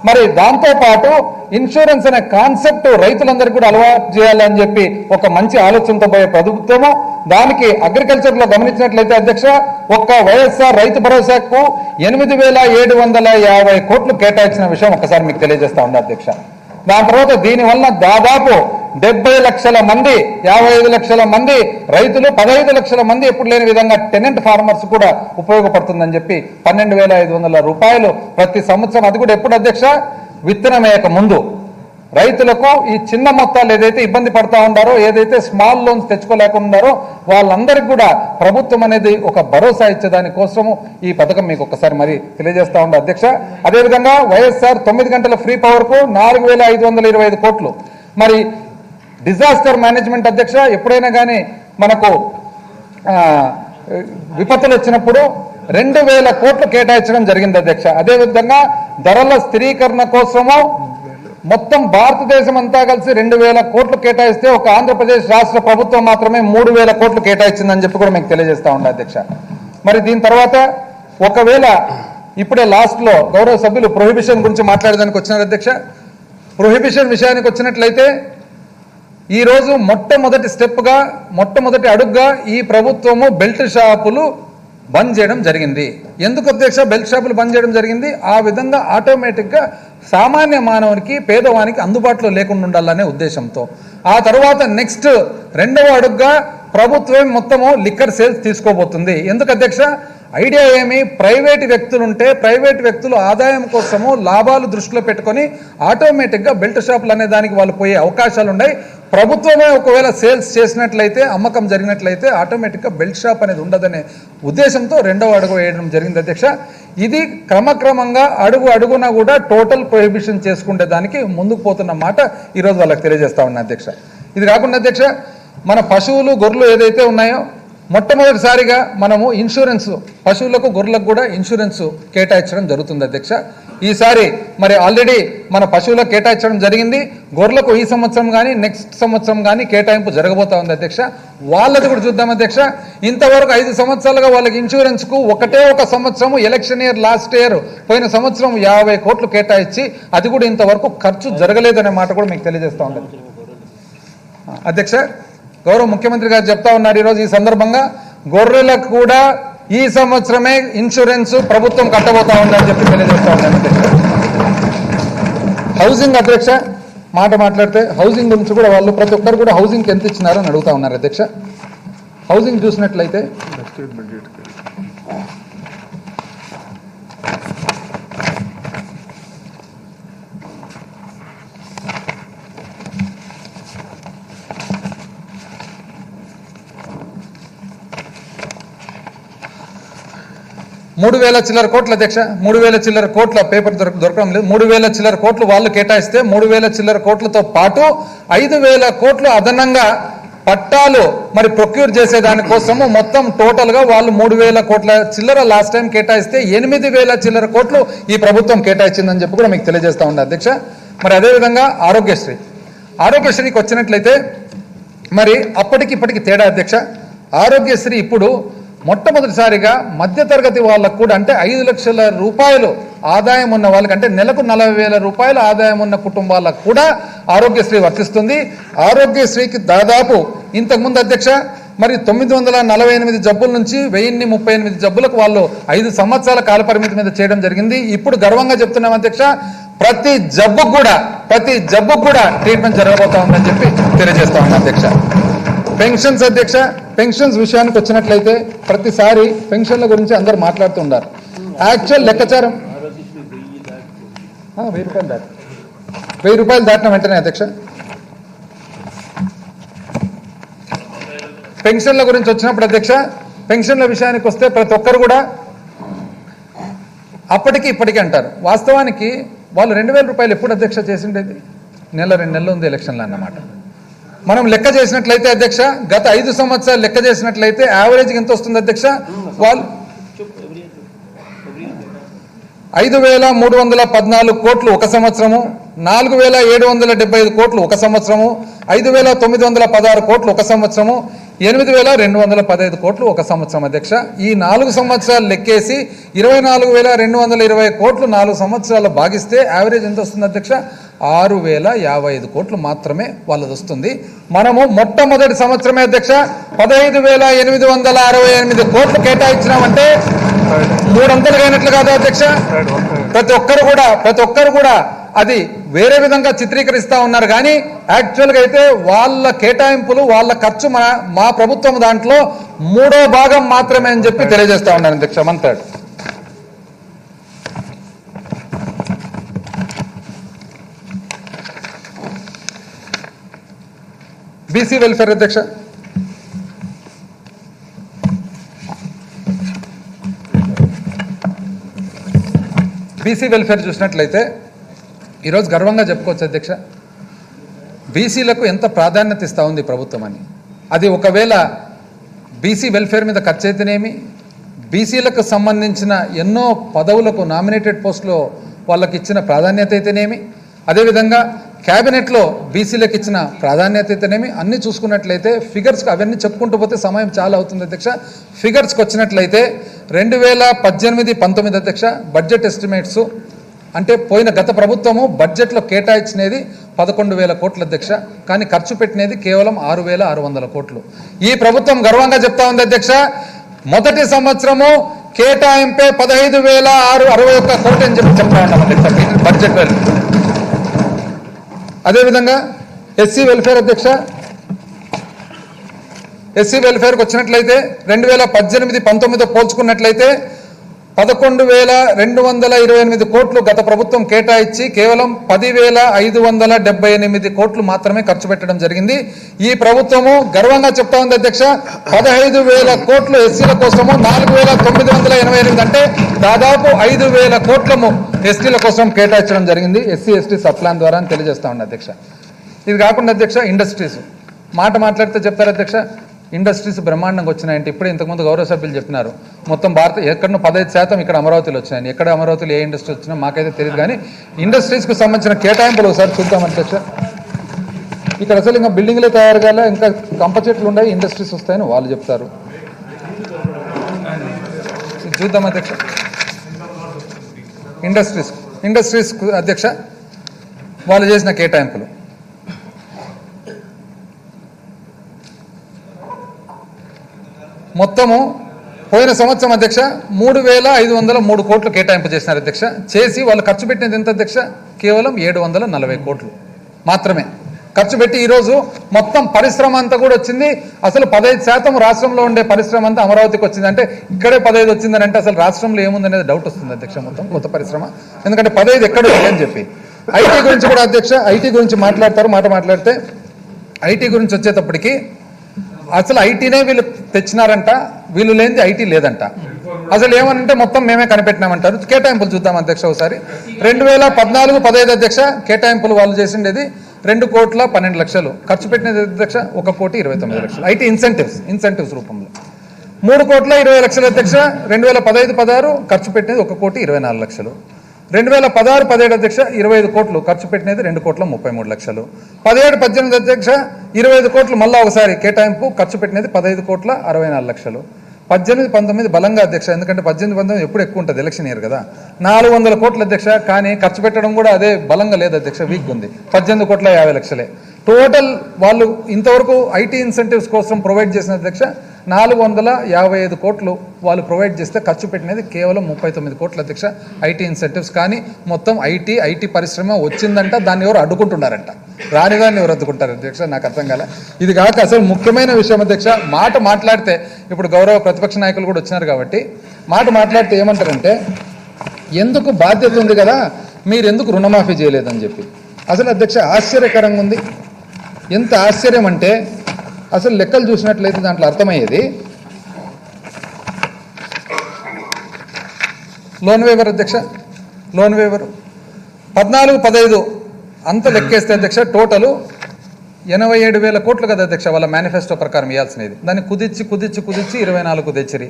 మరి దాంతో పాటు ఇన్సూరెన్స్ అనే కాన్సెప్ట్ రైతులందరికీ కూడా అలవాటు చేయాలని చెప్పి ఒక మంచి ఆలోచనతో పోయే ప్రభుత్వము దానికి అగ్రికల్చర్ లో గమనించినట్లయితే అధ్యక్ష ఒక్క వైఎస్ఆర్ రైతు భరోసాకు 8,750 కోట్లు కేటాయించిన విషయం ఒకసారి మీకు తెలియజేస్తా ఉంది అధ్యక్ష. దాని తర్వాత దీనివల్ల దాదాపు 70 లక్షల మంది 55 లక్షల మంది రైతులు 15 లక్షల మంది ఎప్పుడు లేని విధంగా టెనెంట్ ఫార్మర్స్ కూడా ఉపయోగపడుతుందని చెప్పి 12,500 రూపాయలు ప్రతి సంవత్సరం, అది కూడా ఎప్పుడు అధ్యక్ష విత్తనం వేయక ముందు రైతులకు ఈ చిన్న మొత్తాలు ఏదైతే ఇబ్బంది పడతా ఉన్నారో, ఏదైతే స్మాల్ లోన్స్ తెచ్చుకోలేకున్నారో వాళ్ళందరికీ కూడా ప్రభుత్వం అనేది ఒక భరోసా ఇచ్చేదాని కోసము ఈ పథకం మీకు ఒకసారి మరి తెలియజేస్తా ఉంది అధ్యక్ష. అదేవిధంగా వైఎస్ఆర్ 9 గంటల ఫ్రీ పవర్ కు 4,525 కోట్లు. మరి డిజాస్టర్ మేనేజ్మెంట్ అధ్యక్ష ఎప్పుడైనా కానీ మనకు విపత్తులు వచ్చినప్పుడు 2,000 కోట్లు కేటాయించడం జరిగింది అధ్యక్ష. అదేవిధంగా ధరల స్థిరీకరణ కోసము మొత్తం భారతదేశం అంతా కలిసి 2,000 కోట్లు కేటాయిస్తే ఒక ఆంధ్రప్రదేశ్ రాష్ట్ర ప్రభుత్వం మాత్రమే 3,000 కోట్లు కేటాయించిందని చెప్పి కూడా మీకు తెలియజేస్తా ఉండే అధ్యక్ష. మరి దీని తర్వాత ఒకవేళ ఇప్పుడే లాస్ట్ లో గౌరవ సభ్యులు ప్రొహిబిషన్ గురించి మాట్లాడడానికి వచ్చినారు అధ్యక్ష. ప్రొహిబిషన్ విషయానికి వచ్చినట్లయితే ఈ రోజు మొట్టమొదటి స్టెప్ గా మొట్టమొదటి అడుగుగా ఈ ప్రభుత్వము బెల్ట్ షాపులు బంద్ చేయడం జరిగింది. ఎందుకు అధ్యక్ష బెల్ట్ షాపులు బంద్ చేయడం జరిగింది? ఆ విధంగా ఆటోమేటిక్ గా సామాన్య మానవునికి పేదవానికి అందుబాటులో లేకుండా ఉండాలనే ఉద్దేశంతో. ఆ తర్వాత నెక్స్ట్ రెండవ అడుగుగా ప్రభుత్వం మొత్తము లిక్కర్ సేల్స్ తీసుకోబోతుంది. ఎందుకు అధ్యక్ష? ఐడియా ఏమి, ప్రైవేట్ వ్యక్తులు ఉంటే ప్రైవేట్ వ్యక్తులు ఆదాయం కోసము లాభాలు దృష్టిలో పెట్టుకొని ఆటోమేటిక్గా బెల్ట్ షాపులు అనే దానికి వాళ్ళు పోయే అవకాశాలు ఉన్నాయి. ప్రభుత్వమే ఒకవేళ సేల్స్ చేసినట్లయితే, అమ్మకం జరిగినట్లయితే ఆటోమేటిక్గా బెల్ట్ షాప్ అనేది ఉండదనే ఉద్దేశంతో రెండవ అడుగు వేయడం జరిగింది అధ్యక్ష. ఇది క్రమక్రమంగా అడుగు అడుగున కూడా టోటల్ ప్రొహిబిషన్ చేసుకునే దానికి ముందుకు పోతున్న మాట ఈరోజు వాళ్ళకి తెలియజేస్తా ఉన్నా అధ్యక్ష. ఇది కాకుండా అధ్యక్ష మన పశువులు గొర్రెలు ఏదైతే ఉన్నాయో మొట్టమొదటిసారిగా మనము ఇన్సూరెన్స్ పశువులకు గొర్రెలకు కూడా ఇన్సూరెన్స్ కేటాయించడం జరుగుతుంది అధ్యక్ష. ఈసారి మరి ఆల్రెడీ మన పశువులకు కేటాయించడం జరిగింది. గొర్రెలకు ఈ సంవత్సరం కానీ నెక్స్ట్ సంవత్సరం కానీ కేటాయింపు జరగబోతా ఉంది అధ్యక్ష. వాళ్ళది కూడా చూద్దాం అధ్యక్ష. ఇంతవరకు 5 సంవత్సరాలుగా వాళ్ళకి ఇన్సూరెన్స్ కు ఒకటే ఒక సంవత్సరము ఎలక్షన్ ఇయర్ లాస్ట్ ఇయర్ పోయిన సంవత్సరం 50 కోట్లు కేటాయించి అది కూడా ఇంతవరకు ఖర్చు జరగలేదనే మాట కూడా మీకు తెలియజేస్తా ఉంది అధ్యక్ష. గౌరవ ముఖ్యమంత్రి గారు చెప్తా ఉన్నారు ఈరోజు ఈ సందర్భంగా గొర్రెలకు కూడా ఈ సంవత్సరమే ఇన్సూరెన్స్ ప్రభుత్వం కట్టబోతా ఉందని చెప్పి తెలియజేస్తా ఉన్నాను అధ్యక్ష. హౌసింగ్ అధ్యక్ష మాట మాట్లాడితే హౌసింగ్ గురించి కూడా వాళ్ళు ప్రతి ఒక్కరు కూడా హౌసింగ్కి ఎంత ఇచ్చినారని అడుగుతా ఉన్నారు అధ్యక్ష. హౌసింగ్ చూసినట్లయితే $3,000 చిల్లర కోట్ల అధ్యక్ష. 3,000 చిల్లర కోట్ల పేపర్ దొరకడం లేదు. 3,000 చిల్లర కోట్లు వాళ్ళు కేటాయిస్తే 3,000 చిల్లర కోట్లతో పాటు 5,000 కోట్లు అదనంగా పట్టాలు మరి ప్రొక్యూర్ చేసే దానికోసము మొత్తం టోటల్ గా వాళ్ళు 3,000 కోట్ల చిల్లర లాస్ట్ టైం కేటాయిస్తే 8,000 చిల్లర కోట్లు ఈ ప్రభుత్వం కేటాయించిందని చెప్పి కూడా మీకు తెలియజేస్తా ఉంది అధ్యక్ష. మరి అదేవిధంగా ఆరోగ్యశ్రీకి వచ్చినట్లయితే మరి అప్పటికి ఇప్పటికి తేడా అధ్యక్ష. ఆరోగ్యశ్రీ ఇప్పుడు మొట్టమొదటిసారిగా మధ్యతరగతి వాళ్ళకు కూడా అంటే 5 లక్షల రూపాయలు ఆదాయం ఉన్న వాళ్ళకి అంటే నెలకు 40,000 రూపాయల ఆదాయం ఉన్న కుటుంబాలకు కూడా ఆరోగ్యశ్రీ వర్తిస్తుంది. ఆరోగ్యశ్రీకి దాదాపు ఇంతకుముందు అధ్యక్ష మరి 948 జబ్బుల నుంచి 1038 జబ్బులకు వాళ్ళు 5 సంవత్సరాల కాలపరిమితి మీద చేయడం జరిగింది. ఇప్పుడు గర్వంగా చెప్తున్నాం అధ్యక్ష ప్రతి జబ్బుకు కూడా ట్రీట్మెంట్ జరగబోతా ఉందని చెప్పి తెలియజేస్తా ఉన్నాం అధ్యక్ష. పెన్షన్స్ అధ్యక్ష, పెన్షన్స్ విషయానికి వచ్చినట్లయితే ప్రతిసారి పెన్షన్ల గురించి అందరు మాట్లాడుతూ ఉన్నారు. యాక్చువల్ లెక్కచారం 1,000 రూపాయలు దాటిన వెంటనే అధ్యక్ష పెన్షన్ల గురించి వచ్చినప్పుడు అధ్యక్ష పెన్షన్ల విషయానికి వస్తే ప్రతి ఒక్కరు కూడా అప్పటికి ఇప్పటికీ అంటారు. వాస్తవానికి వాళ్ళు 2,000 రూపాయలు ఎప్పుడు అధ్యక్ష చేసిండేది 1-2 నెలలు ఉంది ఎలక్షన్లు అన్నమాట. మనం లెక్క చేసినట్లయితే అధ్యక్ష గత 5 సంవత్సరాలు లెక్క చేసినట్లయితే యావరేజ్ ఎంత వస్తుంది అధ్యక్ష? వాళ్ళు 5,314 కోట్లు ఒక సంవత్సరము, 4,775 కోట్లు ఒక సంవత్సరము, 5,916 కోట్లు ఒక సంవత్సరము, 8,215 కోట్లు ఒక సంవత్సరం అధ్యక్ష. ఈ 4 సంవత్సరాలు లెక్కేసి 24,220 కోట్లు 4 సంవత్సరాలు భాగిస్తే యావరేజ్ ఎంత వస్తుంది అధ్యక్ష? 6,055 కోట్లు మాత్రమే వాళ్ళది వస్తుంది. మనము మొట్టమొదటి సంవత్సరమే అధ్యక్ష 15,868 కోట్లు కేటాయించినామంటే 3 అంకెలు అయినట్లు కాదు అధ్యక్ష. ప్రతి ఒక్కరు కూడా అది వేరే విధంగా చిత్రీకరిస్తా ఉన్నారు. కానీ యాక్చువల్గా అయితే వాళ్ళ కేటాయింపులు వాళ్ళ ఖర్చు మా ప్రభుత్వం దాంట్లో 3వ భాగం మాత్రమే అని చెప్పి తెలియజేస్తా ఉన్నాను అధ్యక్ష. మంత్రాడు బీసీ వెల్ఫేర్ అధ్యక్ష. బీసీ వెల్ఫేర్ చూసినట్లయితే ఈరోజు గర్వంగా చెప్పుకోవచ్చు అధ్యక్ష, బీసీలకు ఎంత ప్రాధాన్యత ఇస్తూ ఉంది ప్రభుత్వం అని. అది ఒకవేళ బీసీ వెల్ఫేర్ మీద ఖర్చు అయితేనేమి, బీసీలకు సంబంధించిన ఎన్నో పదవులకు నామినేటెడ్ పోస్టులో వాళ్ళకి ఇచ్చిన ప్రాధాన్యత అయితేనేమి, అదేవిధంగా క్యాబినెట్లో బీసీలకు ఇచ్చిన ప్రాధాన్యత అయితేనేమి, అన్నీ చూసుకున్నట్లయితే ఫిగర్స్కి అవన్నీ చెప్పుకుంటూ పోతే సమయం చాలా అవుతుంది అధ్యక్ష. ఫిగర్స్కి వచ్చినట్లయితే 2018-19 అధ్యక్ష బడ్జెట్ ఎస్టిమేట్స్ అంటే పోయిన గత ప్రభుత్వము బడ్జెట్లో కేటాయించినది 11,000 కోట్ల అధ్యక్ష, కానీ ఖర్చు పెట్టినది కేవలం 6,600 కోట్లు. ఈ ప్రభుత్వం గర్వంగా చెప్తా ఉంది అధ్యక్ష, మొదటి సంవత్సరము కేటాయింపే 15,661 కోట్లు అని చెప్పి చెప్తా ఉన్నాం అధ్యక్ష బడ్జెట్ వెల్. అదేవిధంగా ఎస్సీ వెల్ఫేర్ అధ్యక్ష, ఎస్సీ వెల్ఫేర్కి వచ్చినట్లయితే 2018-19 పోల్చుకున్నట్లయితే 11,228 కోట్లు గత ప్రభుత్వం కేటాయించి కేవలం 10,578 కోట్లు మాత్రమే ఖర్చు పెట్టడం జరిగింది. ఈ ప్రభుత్వము గర్వంగా చెప్తా ఉంది అధ్యక్ష 15,000 కోట్లు ఎస్సీల కోసము, 4,988 అంటే దాదాపు 5,000 కోట్లము ఎస్టీల కోసం కేటాయించడం జరిగింది ఎస్సీ ఎస్టీ సబ్ ప్లాన్ ద్వారా అని తెలియజేస్తా ఉంది అధ్యక్ష. ఇది కాకుండా అధ్యక్ష ఇండస్ట్రీస్ మాట్లాడితే చెప్తారు అధ్యక్ష, ఇండస్ట్రీస్ బ్రహ్మాండంగా వచ్చినాయంటే ఇప్పుడే ఇంతకుముందు గౌరవ సభ్యులు చెప్పినారు. మొత్తం భారత ఎక్కడో 15% ఇక్కడ అమరావతిలో వచ్చినాయి. ఎక్కడ అమరావతిలో ఏ ఇండస్ట్రీ వచ్చినా మాకైతే తెలియదు. కానీ ఇండస్ట్రీస్కి సంబంధించిన కేటాయింపులు ఒకసారి చూద్దాం అధ్యక్ష. ఇక్కడ అసలు ఇంకా బిల్డింగ్లే తయారు కాలే, ఇంకా కంప చెట్లు ఉన్నాయి, ఇండస్ట్రీస్ వస్తాయని వాళ్ళు చెప్తారు. చూద్దాం అధ్యక్ష. ఇండస్ట్రీస్ అధ్యక్ష వాళ్ళు చేసిన కేటాయింపులు మొత్తము పోయిన సంవత్సరం అధ్యక్ష 3,503 కోట్లు కేటాయింపు చేసినారు అధ్యక్ష. చేసి వాళ్ళు ఖర్చు పెట్టినది ఎంత అధ్యక్ష? కేవలం 740 కోట్లు మాత్రమే ఖర్చు పెట్టి ఈరోజు మొత్తం పరిశ్రమ అంతా కూడా వచ్చింది. అసలు 15% రాష్ట్రంలో ఉండే పరిశ్రమ అంతా అమరావతికి వచ్చింది. అంటే ఇక్కడే 15 వచ్చిందని అంటే అసలు రాష్ట్రంలో ఏముందనేది డౌట్ వస్తుంది అధ్యక్ష. మొత్తం కొత్త పరిశ్రమ, ఎందుకంటే 15 ఎక్కడ ఉంది అని చెప్పి. ఐటీ గురించి కూడా అధ్యక్ష, ఐటీ గురించి మాట్లాడితే ఐటీ గురించి వచ్చేటప్పటికి అసలు ఐటీనే వీళ్ళు తెచ్చినారంట, వీళ్ళు లేనిది ఐటీ లేదంట. అసలు ఏమనంటే మొత్తం మేమే కనిపెట్టినామంటారు. కేటాయింపులు చూద్దాం అధ్యక్ష ఒకసారి. 2014-15 అధ్యక్ష కేటాయింపులు వాళ్ళు చేసిండేది 2,12,00,000 ఖర్చు పెట్టినది అధ్యక్ష 1,29,00,000 ఐటీ ఇన్సెంటివ్స్ రూపంలో. 3,20,00,000 అధ్యక్ష 2015-16 ఖర్చు పెట్టినది 1,24,00,000. 2016-17 అధ్యక్ష 25 కోట్లు ఖర్చు పెట్టినది 2,33,00,000. 17-18 అధ్యక్ష 25 కోట్లు మళ్ళా ఒకసారి కేటాయింపు ఖర్చు పెట్టినది 15,64,00,000. 18-19 బలంగా అధ్యక్ష, ఎందుకంటే 18-19 ఎప్పుడు ఎక్కువ ఉంటుంది, ఎలక్షన్ ఇయర్ కదా. 400 కోట్ల అధ్యక్ష, కానీ ఖర్చు పెట్టడం కూడా అదే బలంగా లేదు అధ్యక్ష, వీక్ ఉంది. 18,50,00,000 టోటల్ వాళ్ళు ఇంతవరకు ఐటీ ఇన్సెంటివ్స్ కోసం ప్రొవైడ్ చేసిన అధ్యక్ష 455 కోట్లు వాళ్ళు ప్రొవైడ్ చేస్తే ఖర్చు పెట్టినది కేవలం 39 కోట్ల అధ్యక్ష ఐటీ ఇన్సెంటివ్స్. కానీ మొత్తం ఐటీ పరిశ్రమ వచ్చిందంట, దాన్ని ఎవరు అడ్డుకుంటున్నారంట, రానిదాన్ని ఎవరు అడ్డుకుంటారు అధ్యక్ష, నాకు అర్థం కాలే. ఇది కాక అసలు ముఖ్యమైన విషయం అధ్యక్ష, మాట్లాడితే ఇప్పుడు గౌరవ ప్రతిపక్ష నాయకులు కూడా వచ్చినారు కాబట్టి మాట్లాడితే ఏమంటారంటే ఎందుకు బాధ్యత ఉంది కదా మీరు ఎందుకు రుణమాఫీ చేయలేదని చెప్పి. అసలు అధ్యక్ష ఆశ్చర్యకరంగా ఉంది. ఎంత ఆశ్చర్యం అంటే అసలు లెక్కలు చూసినట్లయితే దాంట్లో అర్థమయ్యేది లోన్ వేవర్ అధ్యక్ష, లోన్ వేవర్ 14-15 అంత లెక్కేస్తే అధ్యక్ష టోటలు 87,000 కోట్లు కదా అధ్యక్ష వాళ్ళ మేనిఫెస్టో ప్రకారం ఇవ్వాల్సినది. దాన్ని కుదిర్చి 24 తెచ్చిరి.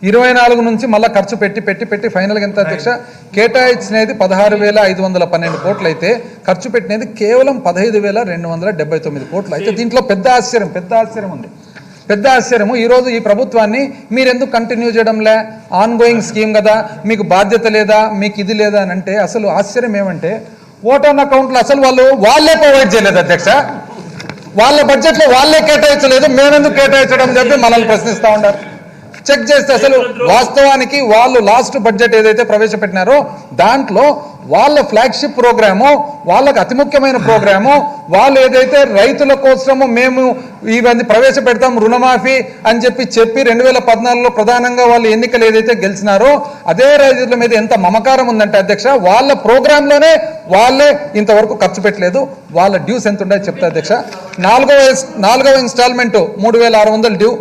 24 నుంచి మళ్ళీ ఖర్చు పెట్టి ఫైనల్గా ఎంత అధ్యక్ష కేటాయించినది 16,512 కోట్లు అయితే ఖర్చు పెట్టినది కేవలం 15,279 కోట్లు. అయితే దీంట్లో పెద్ద ఆశ్చర్యం ఉంది. పెద్ద ఆశ్చర్యము ఈరోజు ఈ ప్రభుత్వాన్ని మీరెందుకు కంటిన్యూ చేయడంలే, ఆన్ గోయింగ్ స్కీమ్ కదా, మీకు బాధ్యత లేదా, మీకు ఇది లేదా అని అంటే అసలు ఆశ్చర్యం ఏమంటే ఓట్ ఆన్ అకౌంట్లో అసలు వాళ్ళే ప్రొవైడ్ చేయలేదు అధ్యక్ష. వాళ్ళ బడ్జెట్లో వాళ్ళే కేటాయించలేదు, మేమెందుకు కేటాయించడం చెప్పి మనల్ని ప్రశ్నిస్తూ ఉన్నారు. చెక్ చేస్తే అసలు వాస్తవానికి వాళ్ళు లాస్ట్ బడ్జెట్ ఏదైతే ప్రవేశపెట్టినారో దాంట్లో వాళ్ళ ఫ్లాగ్షిప్ ప్రోగ్రాము, వాళ్ళకు అతి ముఖ్యమైన ప్రోగ్రాము, వాళ్ళు ఏదైతే రైతుల కోసము మేము ఇవన్నీ ప్రవేశపెడతాం రుణమాఫీ అని చెప్పి 2014లో ప్రధానంగా వాళ్ళు ఎన్నికలు ఏదైతే గెలిచినారో అదే రైతుల మీద ఎంత మమకారం ఉందంటే అధ్యక్ష వాళ్ళ ప్రోగ్రాంలోనే వాళ్ళే ఇంతవరకు ఖర్చు పెట్టలేదు. వాళ్ళ డ్యూస్ ఎంత ఉండేది చెప్తా అధ్యక్ష. నాలుగవ ఇన్స్టాల్మెంట్ 3,600 డ్యూ,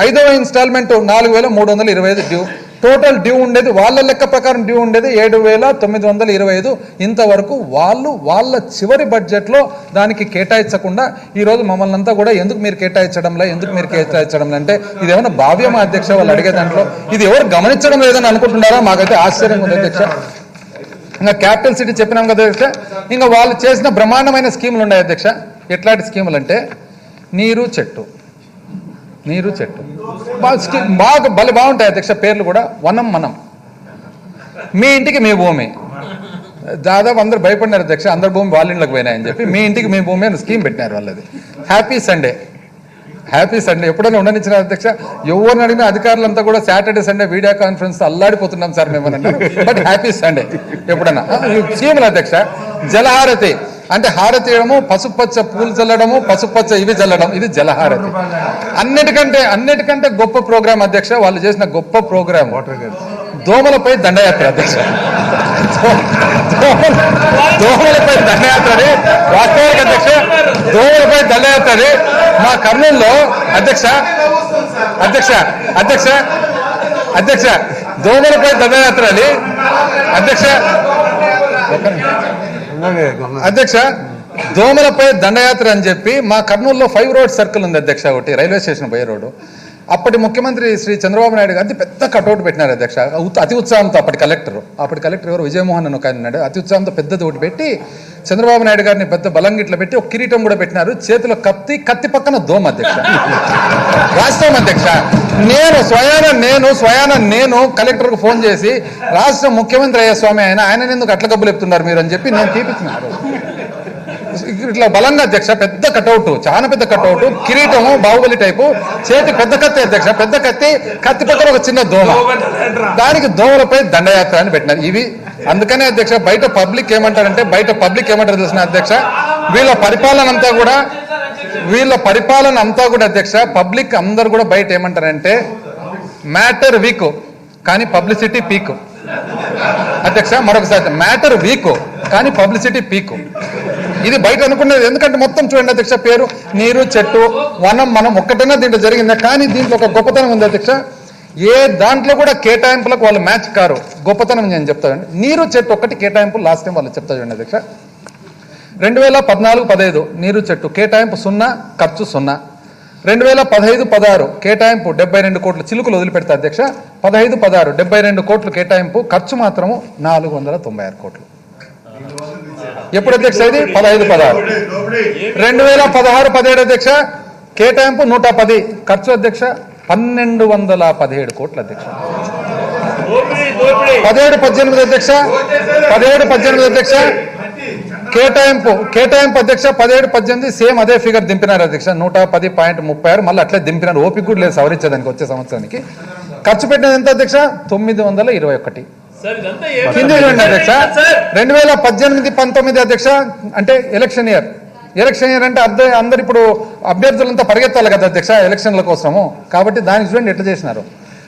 5వ ఇన్స్టాల్మెంట్ 4,325 డ్యూ, టోటల్ డ్యూ ఉండేది వాళ్ళ లెక్క ప్రకారం డ్యూ ఉండేది 7,925. ఇంతవరకు వాళ్ళ చివరి బడ్జెట్లో దానికి కేటాయించకుండా ఈరోజు మమ్మల్ని అంతా కూడా ఎందుకు మీరు కేటాయించడంలే అంటే ఇదేమైనా భావ్యమా అధ్యక్ష వాళ్ళు అడిగే దాంట్లో? ఇది ఎవరు గమనించడం లేదని అనుకుంటున్నారా? మాకైతే ఆశ్చర్యంగా ఉంది అధ్యక్ష. ఇంకా క్యాపిటల్ సిటీ చెప్పినాం కదా అధ్యక్ష, ఇంకా వాళ్ళు చేసిన బ్రహ్మాండమైన స్కీములు ఉన్నాయి అధ్యక్ష. ఎట్లాంటి స్కీములు అంటే నీరు చెట్టు బాగా బాగుంటాయి అధ్యక్ష. పేర్లు కూడా వనం మనం, మీ ఇంటికి మీ భూమి. దాదాపు అందరు భయపడినారు అధ్యక్ష, అందరు భూమి వాళ్ళ ఇంట్లోకి పోయినాయని చెప్పి మీ ఇంటికి మీ భూమి అని స్కీమ్ పెట్టినారు వాళ్ళది. హ్యాపీ సండే ఎప్పుడైనా ఉండనిచ్చిన అధ్యక్ష. ఎవరిని అడిగినా అధికారులంతా కూడా సాటర్డే సండే వీడియో కాన్ఫరెన్స్ అల్లాడిపోతున్నాం సార్ మేము అన్నారు. బట్ హ్యాపీ సండే ఎప్పుడన్నా స్కీములు అధ్యక్ష. జలహారతి అంటే హారతి ఇవ్వడము, పసుపచ్చ పూలు చల్లడము, పసుపచ్చ ఇవి చల్లడం, ఇది జలహారతి. అన్నిటికంటే గొప్ప ప్రోగ్రామ్ అధ్యక్ష వాళ్ళు చేసిన గొప్ప ప్రోగ్రామ్ దోమలపై దండయాత్ర అధ్యక్ష. దోమలపై దండయాత్రని వాస్తవానికి అధ్యక్ష దోమలపై దండయాత్రని మా కర్నూలులో అధ్యక్ష దోమలపై దండయాత్ర అని అధ్యక్ష దోమలపై దండయాత్ర అని చెప్పి మా కర్నూలులో 5 రోడ్ సర్కిల్ ఉంది అధ్యక్ష. ఒకటి రైల్వే స్టేషన్ పోయే రోడ్డు. అప్పటి ముఖ్యమంత్రి శ్రీ చంద్రబాబు నాయుడు గారిని పెద్ద కటౌట్ పెట్టినారు అధ్యక్ష. అతి ఉత్సాహంతో అప్పటి కలెక్టర్ ఎవరు విజయమోహన్ అని ఒక ఆయన ఉన్నాడు. అతి ఉత్సాహంతో పెద్దది ఒకటి పెట్టి చంద్రబాబు నాయుడు గారిని పెద్ద బలంగిట్లో పెట్టి ఒక కిరీటం కూడా పెట్టినారు. చేతిలో కత్తి పక్కన దోమ అధ్యక్ష. రాష్ట్రం అధ్యక్ష నేను కలెక్టర్కు ఫోన్ చేసి రాష్ట్ర ముఖ్యమంత్రి అయ్యే స్వామి ఆయన ఎందుకు అట్ల గబ్బులు చెప్తున్నారు మీరు అని చెప్పి నేను తీపించినారు. ఇట్లా బలంగా అధ్యక్ష పెద్ద కటౌట్, చాలా పెద్ద కటౌట్, కిరీటము బాహుబలి టైపు, చేతి పెద్ద కత్తి అధ్యక్ష. పెద్ద కత్తి పక్కన ఒక చిన్న దోమ, దానికి దోమలపై దండయాత్ర అని పెట్టినారు. ఇవి అందుకనే అధ్యక్ష బయట పబ్లిక్ ఏమంటారు తెలిసిన అధ్యక్ష వీళ్ళ పరిపాలన అంతా కూడా అధ్యక్ష పబ్లిక్ అందరు కూడా బయట ఏమంటారంటే మ్యాటర్ వీక్ కానీ పబ్లిసిటీ పీక్ అధ్యక్ష. మరొకసారి మ్యాటర్ వీక్ కానీ పబ్లిసిటీ పీక్. ఇది బయట అనుకునేది. ఎందుకంటే మొత్తం చూడండి అధ్యక్ష, పేరు నీరు చెట్టు వనం మనం ఒక్కటైనా దీంట్లో జరిగిందా? కానీ దీంట్లో ఒక గొప్పతనం ఉంది అధ్యక్ష. ఏ దాంట్లో కూడా కేటాయింపులకు వాళ్ళు మ్యాచ్ కారు. గొప్పతనం నేను చెప్తానండి. నీరు చెట్టు ఒక్కటి కేటాయింపు లాస్ట్ టైం వాళ్ళు చెప్తా చూడండి అధ్యక్ష. 2014-15 నీరు చెట్టు కేటాయింపు 0, ఖర్చు 0. 2015-16 కేటాయింపు 72 కోట్లు, చిలుకలు వదిలిపెడతా అధ్యక్ష. 15-16 72 కోట్లు కేటాయింపు, ఖర్చు మాత్రము 496 కోట్లు. ఎప్పుడు అధ్యక్ష ఇది 15-16. 2016-17 అధ్యక్ష కేటాయింపు 110, ఖర్చు అధ్యక్ష 1217 కోట్లు అధ్యక్ష. 17-18 అధ్యక్ష కేటాయింపు అధ్యక్ష 17-18 సేమ్ అదే ఫిగర్ దింపినారు అధ్యక్ష. 110.36 మళ్ళీ అట్లే దింపినారు. ఓపిక కూడా లేదు సవరించేదానికి వచ్చే సంవత్సరానికి. ఖర్చు పెట్టినది ఎంత అధ్యక్ష 921. కింది చూడండి అధ్యక్ష 2018-19 అధ్యక్ష అంటే ఎలక్షన్ ఇయర్ అంటే అందరు ఇప్పుడు అభ్యర్థులంతా పరిగెత్తాలి కదా అధ్యక్ష ఎలక్షన్ల కోసము. కాబట్టి దానికి చూడండి ఎట్లా చేసినారు.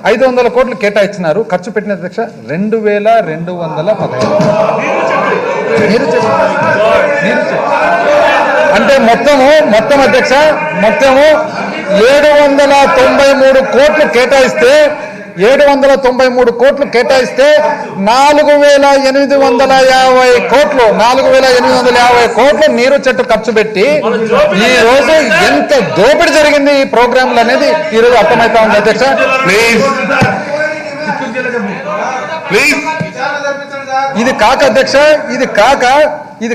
500 కోట్లు కేటాయించినారు. ఖర్చు పెట్టిన అధ్యక్ష 2215. అంటే మొత్తం అధ్యక్ష 793 కోట్లు కేటాయిస్తే 793 కోట్లు కేటాయిస్తే 4,850 కోట్లు 4,850 కోట్లు నీరు చెట్టు ఖర్చు పెట్టి ఈ రోజు ఎంత దోపిడీ జరిగింది ఈ ప్రోగ్రాంలు అనేది ఈ రోజు అర్థమవుతా ఉంది అధ్యక్ష. ప్లీజ్ ఇది కాక అధ్యక్ష, ఇది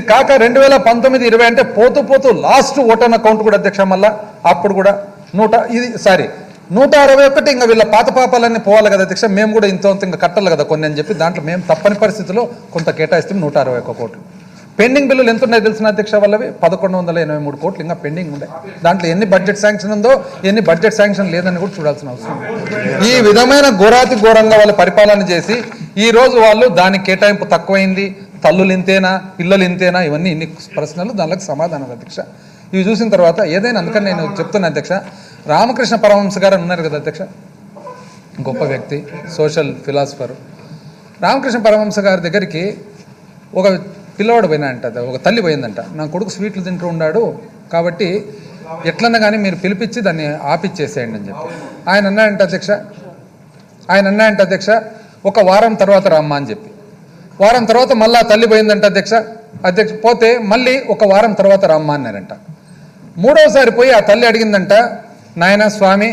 కాక 2019-20 అంటే పోతూ లాస్ట్ ఓటర్ అకౌంట్ కూడా అధ్యక్ష, మళ్ళా అప్పుడు కూడా 161 ఇంకా వీళ్ళ పాత పాపాలన్నీ పోవాలి కదా అధ్యక్ష. మేము కూడా ఇంత ఇంకా కట్టాలి కదా కొన్ని అని చెప్పి దాంట్లో మేము తప్పని పరిస్థితిలో కొంత కేటాయిస్తే 161 కోట్లు. పెండింగ్ బిల్లులు ఎంత ఉన్నాయి తెలిసిన అధ్యక్ష వాళ్ళవి 1183 కోట్లు ఇంకా పెండింగ్ ఉన్నాయి. దాంట్లో ఎన్ని బడ్జెట్ శాంక్షన్ ఉందో ఎన్ని బడ్జెట్ శాంక్షన్ లేదని కూడా చూడాల్సిన అవసరం. ఈ విధమైన ఘోరాతి ఘోరంగా వాళ్ళు పరిపాలన చేసి ఈ రోజు వాళ్ళు దానికి కేటాయింపు తక్కువైంది, తల్లులు ఇంతేనా, పిల్లలు ఇంతేనా, ఇవన్నీ ఇన్ని ప్రశ్నలు, దానికి సమాధానం అధ్యక్ష. ఇవి చూసిన తర్వాత ఏదైనా అందుకని నేను చెప్తున్నా అధ్యక్ష, రామకృష్ణ పరమహంస గారు ఉన్నారు కదా అధ్యక్ష, గొప్ప వ్యక్తి, సోషల్ ఫిలాసఫర్. రామకృష్ణ పరమహంస గారి దగ్గరికి ఒక పిల్లవాడు పోయినాడంట, ఒక తల్లి పోయిందంట, నా కొడుకు స్వీట్లు తింటూ ఉన్నాడు కాబట్టి ఎట్లన్నా కానీ మీరు పిలిపించి దాన్ని ఆపిచ్చేసేయండి అని చెప్పి ఆయన అన్నాడంట అధ్యక్ష. ఒక వారం తర్వాత రమ్మా అని చెప్పి, వారం తర్వాత మళ్ళీ తల్లి పోయిందంట అధ్యక్ష పోతే మళ్ళీ ఒక వారం తర్వాత రమ్మా అన్నారంట. మూడవసారి పోయి ఆ తల్లి అడిగిందంట, నాయన స్వామి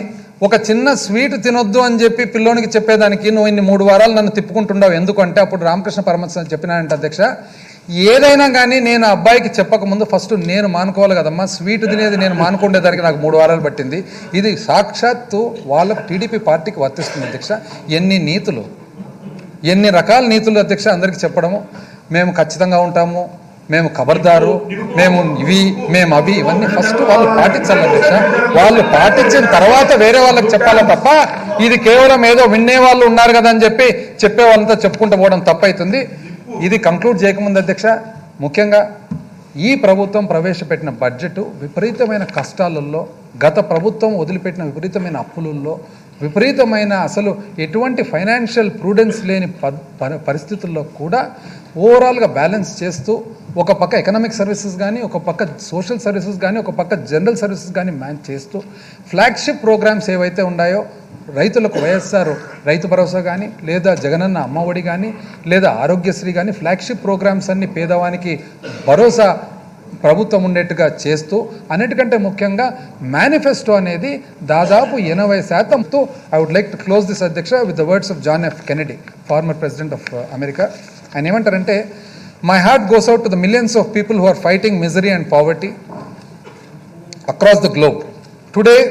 ఒక చిన్న స్వీట్ తినొద్దు అని చెప్పి పిల్లోనికి చెప్పేదానికి నువ్వు ఇన్ని 3 వారాలు నన్ను తిప్పుకుంటుండవు ఎందుకంటే అప్పుడు రామకృష్ణ పరమహంస చెప్పినాడంట అధ్యక్ష, ఏదైనా కానీ నేను అబ్బాయికి చెప్పకముందు ఫస్ట్ నేను మానుకోవాలి కదమ్మా, స్వీట్ తినేది నేను మానుకుండేదానికి నాకు 3 వారాలు పట్టింది. ఇది సాక్షాత్తు వాళ్ళకు టీడీపీ పార్టీకి వర్తిస్తుంది అధ్యక్ష. ఎన్ని రకాల నీతులు అధ్యక్ష అందరికీ చెప్పడము, మేము ఖచ్చితంగా ఉంటాము, మేము ఖబర్దారు, మేము అవి ఇవన్నీ ఫస్ట్ వాళ్ళు పాటించాలి అధ్యక్ష. వాళ్ళు పాటించిన తర్వాత వేరే వాళ్ళకి చెప్పాలి తప్ప ఇది కేవలం ఏదో వినే వాళ్ళు ఉన్నారు కదా అని చెప్పి చెప్పే వాళ్ళంతా చెప్పుకుంటూ పోవడం తప్పవుతుంది. ఇది కంక్లూడ్ చేయకముందు అధ్యక్ష, ముఖ్యంగా ఈ ప్రభుత్వం ప్రవేశపెట్టిన బడ్జెట్ విపరీతమైన కష్టాలలో, గత ప్రభుత్వం వదిలిపెట్టిన విపరీతమైన అప్పులలో, విపరీతమైన అసలు ఎటువంటి ఫైనాన్షియల్ ప్రూడెన్స్ లేని పరిస్థితుల్లో కూడా ఓవరాల్గా బ్యాలెన్స్ చేస్తూ ఒక పక్క ఎకనామిక్ సర్వీసెస్ కానీ, ఒక పక్క సోషల్ సర్వీసెస్ కానీ, ఒక పక్క జనరల్ సర్వీసెస్ కానీ మ్యాన్ చేస్తూ ఫ్లాగ్షిప్ ప్రోగ్రామ్స్ ఏవైతే ఉన్నాయో రైతులకు వైఎస్ఆర్ రైతు భరోసా కానీ, లేదా జగనన్న అమ్మఒడి కానీ, లేదా ఆరోగ్యశ్రీ కానీ, ఫ్లాగ్షిప్ ప్రోగ్రామ్స్ అన్ని పేదవానికి భరోసా ప్రభుత్వం ఉండేట్టుగా చేస్తూ, అన్నిటికంటే ముఖ్యంగా మేనిఫెస్టో అనేది దాదాపు 80%తో I would like to close this అధ్యక్ష with the words of John F Kennedy, former president of America. ఆయన ఏమంటారంటే, my heart goes out to the millions of people who are fighting misery and poverty across the globe. Today,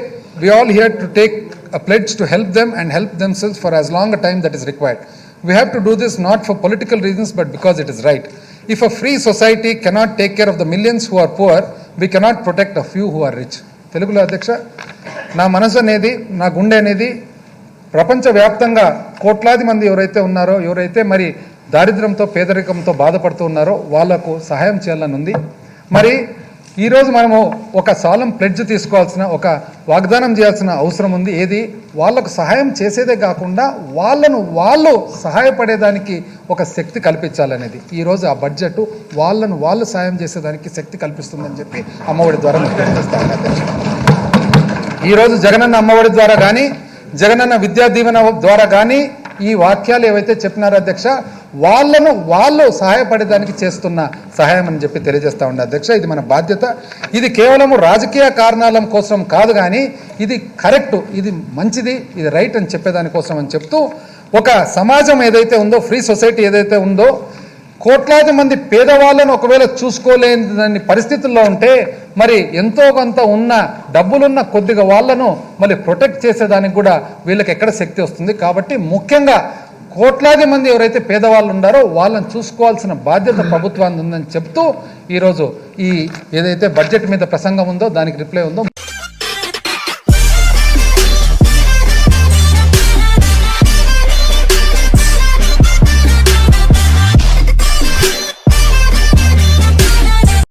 we all here to take a pledge to help them and help themselves for as long a time that is required. We have to do this not for political reasons but because it is right. If a free society cannot take care of the millions who are poor, we cannot protect a few who are rich. తెలుగులో అధ్యక్ష, నా మనసు అనేది, నా గుండె అనేది ప్రపంచవ్యాప్తంగా కోట్లాది మంది ఎవరైతే ఉన్నారో, ఎవరైతే మరి దారిద్ర్యంతో పేదరికంతో బాధపడుతూ ఉన్నారో వాళ్లకు సహాయం చేయాలని ఉంది. మరి ఈరోజు మనము ఒక సాలం ప్లెడ్జ్ తీసుకోవాల్సిన, ఒక వాగ్దానం చేయాల్సిన అవసరం ఉంది. ఏది, వాళ్లకు సహాయం చేసేదే కాకుండా వాళ్ళు సహాయపడేదానికి ఒక శక్తి కల్పించాలనేది. ఈరోజు ఆ బడ్జెట్ వాళ్ళు సహాయం చేసేదానికి శక్తి కల్పిస్తుందని చెప్పి అమ్మఒడి ద్వారా ముఖ్యం చేస్తాను అధ్యక్ష. ఈరోజు జగనన్న అమ్మఒడి ద్వారా కానీ, జగనన్న విద్యా దీవెన ద్వారా కానీ ఈ వాక్యాలు ఏవైతే చెప్పినారో అధ్యక్ష, వాళ్ళు సహాయపడేదానికి చేస్తున్న సహాయం అని చెప్పి తెలియజేస్తా ఉండే అధ్యక్ష. ఇది మన బాధ్యత. ఇది కేవలం రాజకీయ కారణాల కోసం కాదు, కానీ ఇది కరెక్ట్, ఇది మంచిది, ఇది రైట్ అని చెప్పేదానికోసం అని చెప్తూ, ఒక సమాజం ఏదైతే ఉందో, ఫ్రీ సొసైటీ ఏదైతే ఉందో, కోట్లాది మంది పేదవాళ్ళను ఒకవేళ చూసుకోలేని పరిస్థితుల్లో ఉంటే మరి ఎంతో కొంత ఉన్న డబ్బులున్న కొద్దిగా వాళ్ళను మళ్ళీ ప్రొటెక్ట్ చేసేదానికి కూడా వీళ్ళకి ఎక్కడ శక్తి వస్తుంది. కాబట్టి ముఖ్యంగా కోట్లాది మంది ఎవరైతే పేదవాళ్ళు ఉన్నారో వాళ్ళని చూసుకోవాల్సిన బాధ్యత ప్రభుత్వానికి ఉందని చెప్తూ ఈరోజు ఈ ఏదైతే బడ్జెట్ మీద ప్రసంగం ఉందో దానికి రిప్లై ఉందో